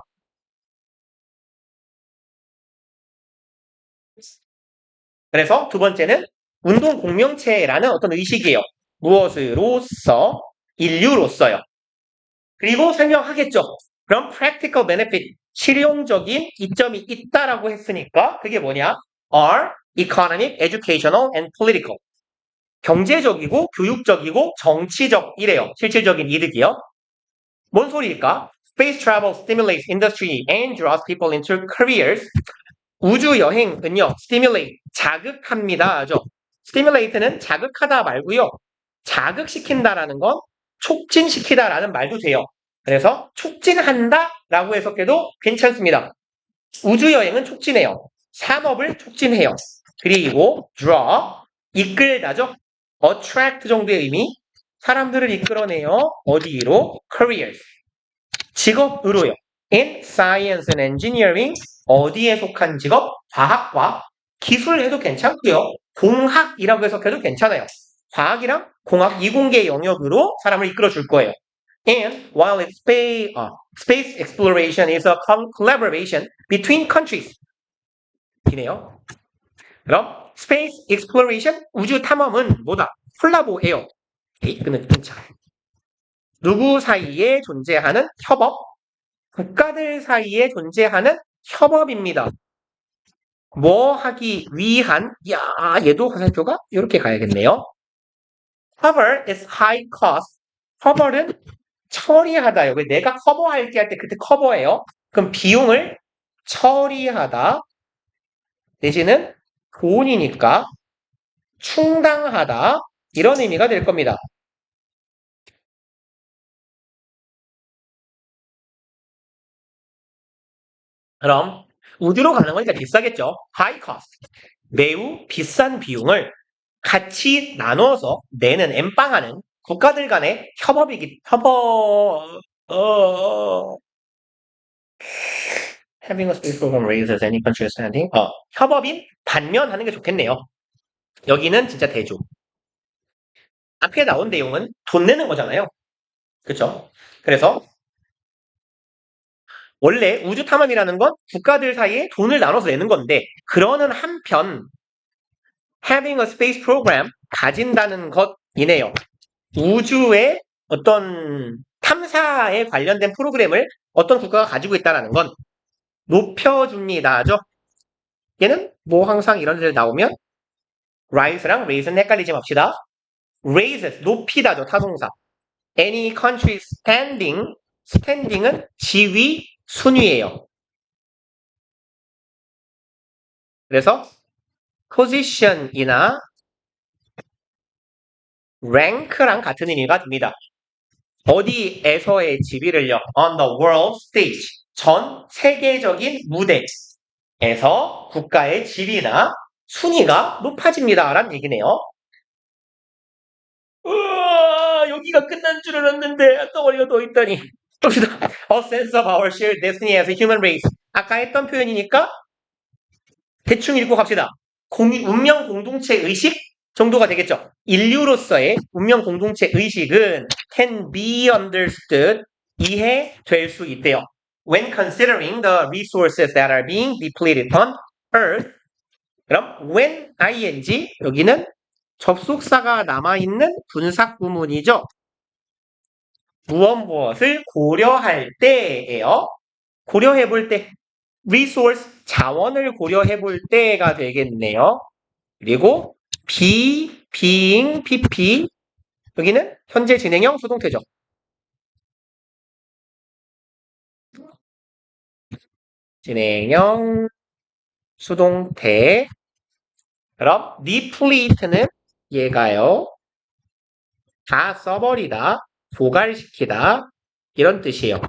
그래서 두 번째는 운동 공명체라는 어떤 의식이에요. 무엇으로서? 인류로서요. 그리고 설명하겠죠. 그럼 practical benefit, 실용적인 이점이 있다라고 했으니까 그게 뭐냐? are economic, educational, and political. 경제적이고 교육적이고 정치적이래요. 실질적인 이득이요. 뭔 소리일까? Space travel stimulates industry and draws people into careers. 우주 여행은요, stimulate, 자극합니다죠. stimulate는 자극하다 말고요, 자극시킨다라는 건 촉진시키다라는 말도 돼요. 그래서 촉진한다라고 해석해도 괜찮습니다. 우주 여행은 촉진해요. 산업을 촉진해요. 그리고 draw, 이끌다죠. attract 정도의 의미, 사람들을 이끌어내요. 어디로? careers, 직업으로요. in science and engineering, 어디에 속한 직업? 과학과 기술 해도 괜찮고요. 공학이라고 해석해도 괜찮아요. 과학이랑 공학 이공계 영역으로 사람을 이끌어 줄 거예요. And while space exploration is a collaboration between countries. 이네요. 그럼 space exploration, 우주 탐험은 뭐다? 콜라보예요. 끊자. 누구 사이에 존재하는 협업? 국가들 사이에 존재하는 협업입니다. 뭐 하기 위한? 얘도 화살표가 이렇게 가야겠네요. cover is high cost. cover은 처리하다요. 내가 커버할게 할 때 그때 커버예요. 그럼 비용을 처리하다 내지는 돈이니까 충당하다 이런 의미가 될 겁니다. 그럼 우주로 가는 거니까 비싸겠죠. high cost. 매우 비싼 비용을 같이 나눠서 내는 엠빵하는 국가들 간의 having a space program raises any country standing. 협업인 반면하는 게 좋겠네요. 여기는 진짜 대조. 앞에 나온 내용은 돈 내는 거잖아요. 그렇죠? 그래서 원래 우주 탐험이라는 건 국가들 사이에 돈을 나눠서 내는 건데 그러는 한편 having a space program, 가진다는 것이네요. 우주의 어떤 탐사에 관련된 프로그램을 어떤 국가가 가지고 있다는 건 높여줍니다죠. 얘는 뭐 항상 이런 데를 나오면 rise랑 raise는 헷갈리지 맙시다. raises, 높이다죠. 타동사. any country standing, standing은 지위, 순위예요. 그래서 position이나 rank랑 같은 의미가 됩니다. 어디에서의 지위를요? on the world stage, 전 세계적인 무대에서 국가의 지위나 순위가 높아집니다. 라는 얘기네요. 우와, 여기가 끝난 줄 알았는데 덩어리가 더 있다니. 봅시다. A sense of our shared destiny as a human race. 아까 했던 표현이니까 대충 읽고 갑시다. 운명 공동체 의식 정도가 되겠죠. 인류로서의 운명 공동체 의식은 can be understood, 이해될 수 있대요. When considering the resources that are being depleted on Earth. 그럼 when ing 여기는 접속사가 남아있는 분사 구문이죠. 무엇을 고려할 때예요. 고려해 볼 때 resource 자원을 고려해 볼 때가 되겠네요. 그리고 being pp 여기는 현재 진행형 수동태죠. 진행형 수동태. 그럼 deplete는 얘가요. 다 써버리다, 고갈시키다 이런 뜻이에요.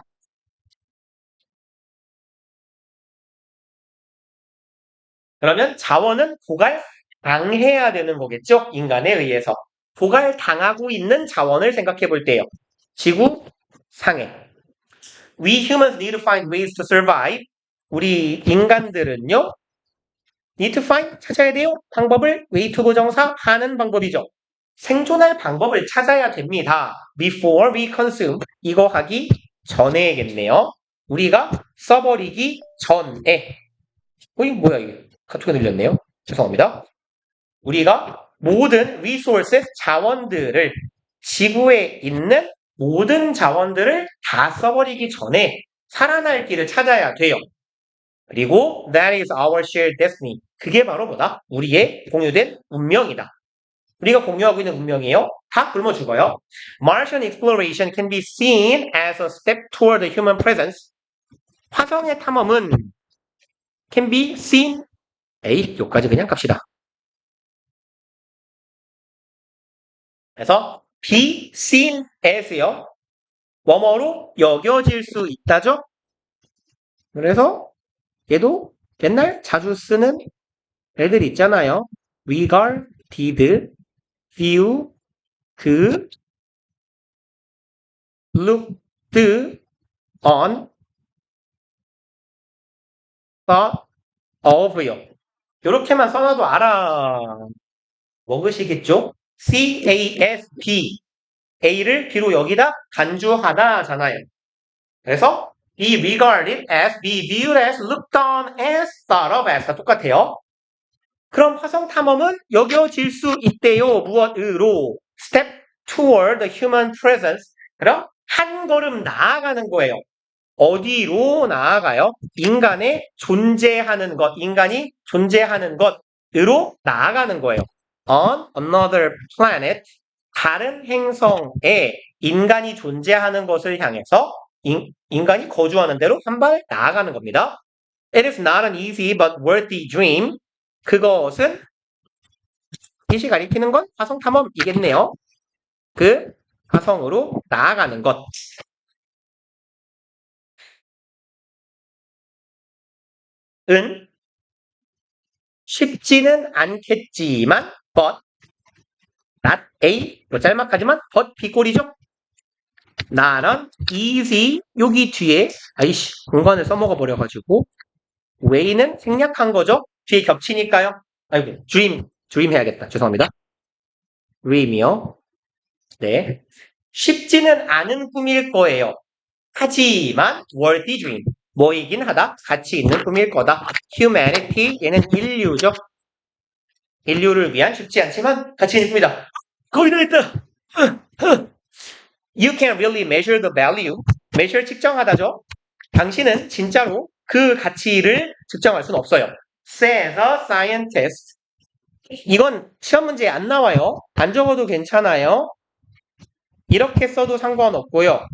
그러면 자원은 고갈당해야 되는 거겠죠? 인간에 의해서. 고갈당하고 있는 자원을 생각해 볼 때요. 지구 상해. We humans need to find ways to survive. 우리 인간들은요. need to find 찾아야 돼요. 방법을 way to 부정사 하는 방법이죠. 생존할 방법을 찾아야 됩니다. Before we consume. 이거 하기 전에겠네요. 우리가 써버리기 전에. 어이 뭐야 이게. 카톡에 들렸네요. 죄송합니다. 우리가 모든 resources 자원들을 지구에 있는 모든 자원들을 다 써버리기 전에 살아날 길을 찾아야 돼요. 그리고 that is our shared destiny. 그게 바로 뭐다? 우리의 공유된 운명이다. 우리가 공유하고 있는 운명이에요. 다 굶어 죽어요. Martian exploration can be seen as a step toward the human presence. 화성의 탐험은 can be seen. 에이, 여기까지 그냥 갑시다. 그래서 be seen as요. 뭐뭐로 여겨질 수 있다죠. 그래서 얘도 맨날 자주 쓰는 애들 있잖아요. regarded, view, looked on, thought of요. 이렇게만 써놔도 알아 먹으시겠죠? CASB A를 B로 여기다 간주하다잖아요. 그래서 be regarded as, be viewed as, looked on as, thought of as 다 똑같아요. 그럼 화성 탐험은 여겨질 수 있대요. 무엇으로? Step toward the human presence. 그럼 한 걸음 나아가는 거예요. 어디로 나아가요? 인간의 존재하는 것, 인간이 존재하는 것으로 나아가는 거예요. On another planet, 다른 행성에 인간이 존재하는 것을 향해서 인간이 거주하는 대로 한 발 나아가는 겁니다. It is not an easy but worthy dream. 그것은 빛이 가리키는 건 화성 탐험이겠네요. 그 화성으로 나아가는 것. 은 쉽지는 않겠지만 but not a 짤막하지만 but 비꼴이죠. not an easy 여기 뒤에 아이씨 공간을 써먹어 버려가지고 way는 생략한 거죠. 뒤에 겹치니까요. 아이고 dream 해야겠다. 죄송합니다. dream이요. 네. 쉽지는 않은 꿈일 거예요. 하지만 worthy dream 뭐이긴 하다. 가치 있는 꿈일 거다. humanity 얘는 인류죠. 인류를 위한 쉽지 않지만 가치 있는 꿈이다. 거의 다 했다. You can really measure the value. measure 측정하다죠. 당신은 진짜로 그 가치를 측정할 수는 없어요. Says a scientist. 이건 시험 문제에 안 나와요. 안 적어도 괜찮아요. 이렇게 써도 상관없고요.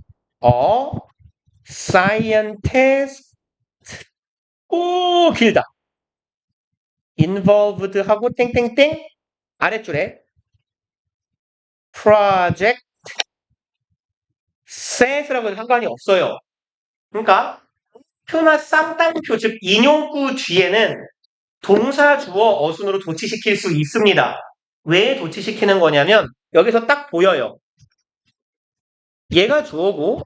scientist 오 길다. involved 하고 땡땡땡 아랫줄에 project set라고는 상관이 없어요. 그러니까 표나 쌍따옴표 즉 인용구 뒤에는 동사 주어 어순으로 도치시킬 수 있습니다. 왜 도치시키는 거냐면 여기서 딱 보여요. 얘가 주어고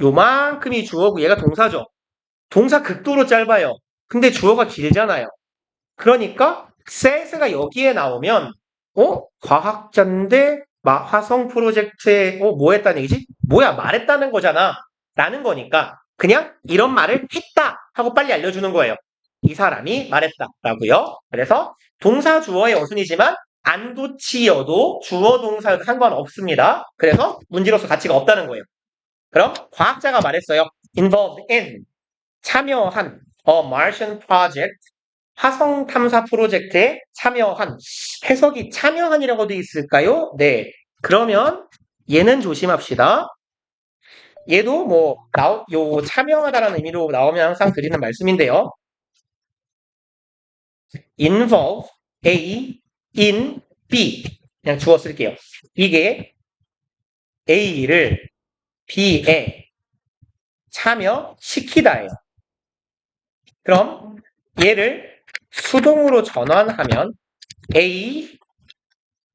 요만큼이 주어고 얘가 동사죠. 동사 극도로 짧아요. 근데 주어가 길잖아요. 그러니까 set가 여기에 나오면 과학자인데 화성 프로젝트에 뭐 했다는 얘기지? 뭐야 말했다는 거잖아. 라는 거니까 그냥 이런 말을 했다 하고 빨리 알려주는 거예요. 이 사람이 말했다 라고요. 그래서 동사 주어의 어순이지만 안 붙이어도 주어 동사여도 상관없습니다. 그래서 문제로서 가치가 없다는 거예요. 그럼 과학자가 말했어요. involved in 참여한 a Martian project 화성 탐사 프로젝트에 참여한 해석이 참여한이라고 돼 있을까요? 네. 그러면 얘는 조심합시다. 얘도 요 참여하다라는 의미로 나오면 항상 드리는 말씀인데요. involve A in B 그냥 주어 쓸게요. 이게 A를 B에 참여시키다예요. 그럼 얘를 수동으로 전환하면 A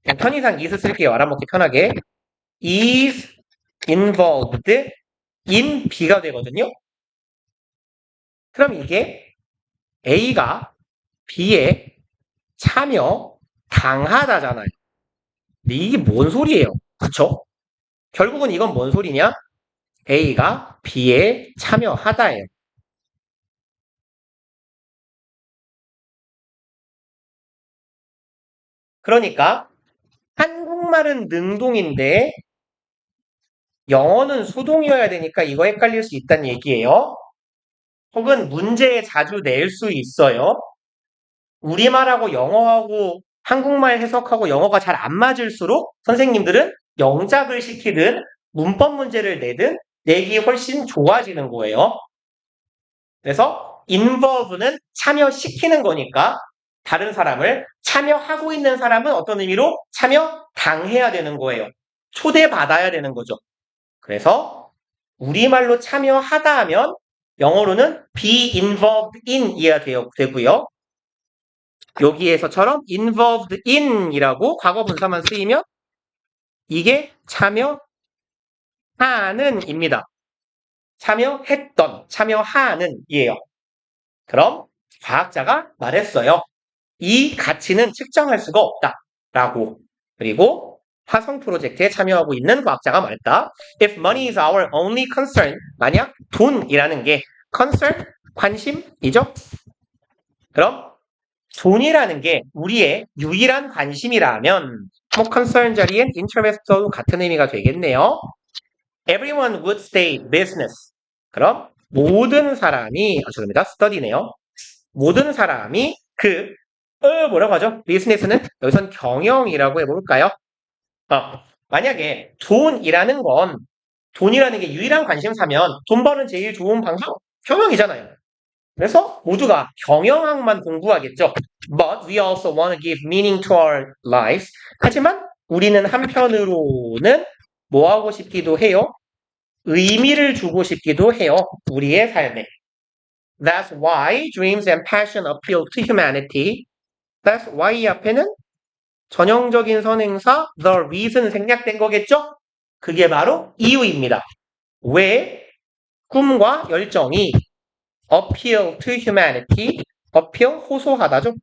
그냥 편의상 is 쓸게요. 알아먹기 편하게 is involved in B가 되거든요. 그럼 이게 A가 B에 참여 당하다잖아요. 근데 이게 뭔 소리예요? 그쵸? 결국은 이건 뭔 소리냐? A가 B에 참여하다예요. 그러니까 한국말은 능동인데 영어는 수동이어야 되니까 이거 헷갈릴 수 있다는 얘기예요. 혹은 문제에 자주 낼 수 있어요. 우리말하고 영어하고 한국말 해석하고 영어가 잘 안 맞을수록 선생님들은 영작을 시키든 문법 문제를 내든 내기 훨씬 좋아지는 거예요. 그래서 involve는 참여시키는 거니까 다른 사람을 참여하고 있는 사람은 어떤 의미로 참여당해야 되는 거예요. 초대받아야 되는 거죠. 그래서 우리말로 참여하다 하면 영어로는 be involved in 이야 되고요. 여기에서처럼 involved in 이라고 과거 분사만 쓰이면 이게 참여하는 입니다. 참여했던, 참여하는 이에요. 그럼 과학자가 말했어요. 이 가치는 측정할 수가 없다. 라고. 그리고 화성 프로젝트에 참여하고 있는 과학자가 말했다. If money is our only concern, 만약 돈이라는 게 concern, 관심이죠? 그럼 돈이라는 게 우리의 유일한 관심이라면 concern 자리엔 interest도 같은 의미가 되겠네요. Everyone would stay business. 그럼 모든 사람이 죄송합니다. study네요. 모든 사람이 뭐라고 하죠? 비즈니스는 여기선 경영이라고 해볼까요? 만약에 돈이라는 게 유일한 관심사면 돈 버는 제일 좋은 방법 경영이잖아요. 그래서 모두가 경영학만 공부하겠죠. But we also want to give meaning to our lives. 하지만 우리는 한편으로는 뭐 하고 싶기도 해요? 의미를 주고 싶기도 해요. 우리의 삶에. That's why dreams and passion appeal to humanity. That's why 앞에는 전형적인 선행사 the reason 생략된 거겠죠? 그게 바로 이유입니다. 왜 꿈과 열정이 appeal to humanity, appeal 호소하다죠.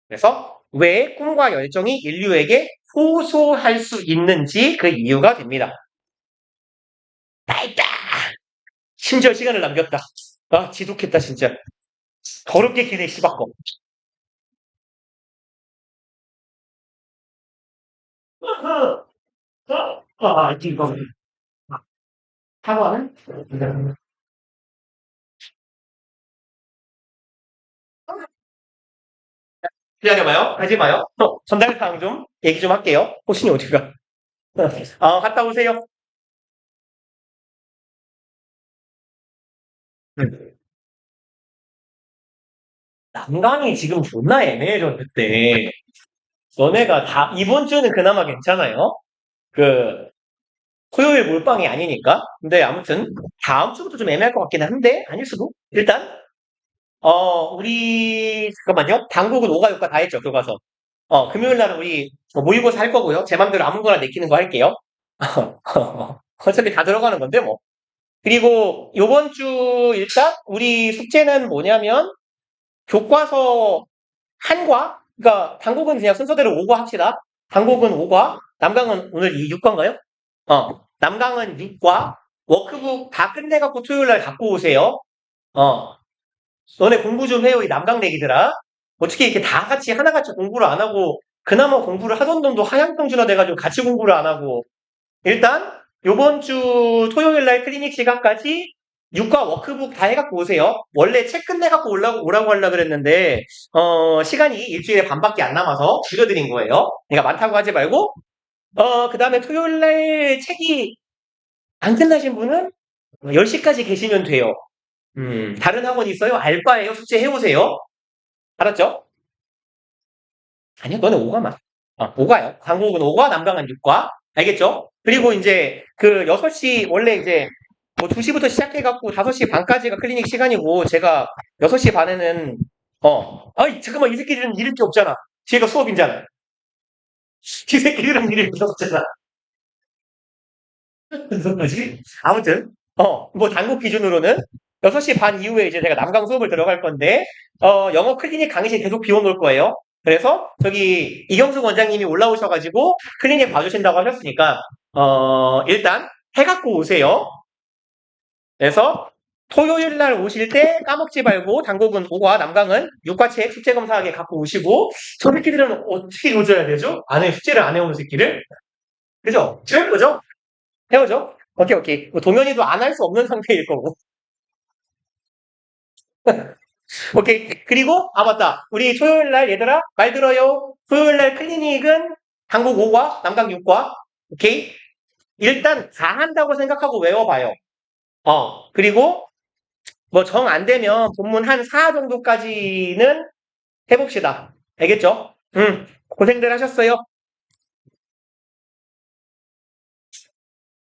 그래서 왜 꿈과 열정이 인류에게 호소할 수 있는지 그 이유가 됩니다. 다 있다! 심지어 시간을 남겼다. 지독했다 진짜. 더럽게 기네 씨발거. 이거. 사과는? 기다려봐요. 하지 마요. 전달사항 좀 얘기 좀 할게요. 호신이 어디가? 갔다 오세요. 남강이 지금 존나 애매해졌는데 너네가 이번 주는 그나마 괜찮아요. 토요일 몰빵이 아니니까. 근데 아무튼 다음 주부터 좀 애매할 것 같긴 한데 아닐 수도. 일단 우리 잠깐만요. 당국은 5가 6가 다 했죠. 교과서. 금요일 날은 우리 모의고사 할 거고요. 제 맘대로 아무거나 내키는 거 할게요. 어차피 다 들어가는 건데 뭐. 그리고 요번 주 일단 우리 숙제는 뭐냐면 교과서 한과 그러니까 당국은 그냥 순서대로 5과 합시다. 당국은 5과, 남강은 오늘 6과인가요? 남강은 6과, 워크북 다 끝내갖고 토요일 날 갖고 오세요. 어, 너네 공부 좀 해요, 이 남강내기들아. 어떻게 이렇게 다 같이 하나같이 공부를 안 하고, 그나마 공부를 하던 놈도 하향평준화 돼가지고 같이 공부를 안 하고. 일단, 요번 주 토요일 날 클리닉 시간까지 육과 워크북 다 해갖고 오세요. 원래 책 끝내갖고 오라고 하려고 그랬는데, 시간이 일주일에 반밖에 안 남아서 줄여드린 거예요. 그러니까 많다고 하지 말고, 그 다음에 토요일 날 책이 안 끝나신 분은 10시까지 계시면 돼요. 다른 학원 있어요? 알바예요? 숙제 해오세요. 알았죠? 아니요, 너는 5과만. 5과요. 강북은 5과, 남강은 6과. 알겠죠? 그리고 이제 그 6시, 원래 이제 뭐 2시부터 시작해갖고 5시 반까지가 클리닉 시간이고, 제가 6시 반에는, 아이, 잠깐만, 이 새끼들은 잃을 게 없잖아. 뒤에가 수업이잖아. 이 새끼들은 잃을 게 없잖아. 무슨 거지? 아무튼, 뭐 단국 기준으로는 6시 반 이후에 이제 제가 남강 수업을 들어갈 건데, 영어 클리닉 강의실 계속 비워놓을 거예요. 그래서 저기 이경숙 원장님이 올라오셔가지고 클리닉 봐주신다고 하셨으니까, 일단 해갖고 오세요. 그래서 토요일 날 오실 때 까먹지 말고 단국은 5과, 남강은 6과책 숙제 검사하게 갖고 오시고, 저 새끼들은 어떻게 고쳐야 되죠? 숙제를 안 해오는 새끼를? 그죠? 지울 거죠? 헤어져? 오케이, 오케이. 뭐 동현이도 안 할 수 없는 상태일 거고. 오케이. 그리고, 맞다. 우리 토요일 날, 얘들아, 말 들어요. 토요일 날 클리닉은 한국 5과, 남강 6과. 오케이? 일단 다 한다고 생각하고 외워봐요. 그리고, 뭐 정 안 되면 본문 한 4 정도까지는 해봅시다. 알겠죠? 고생들 하셨어요.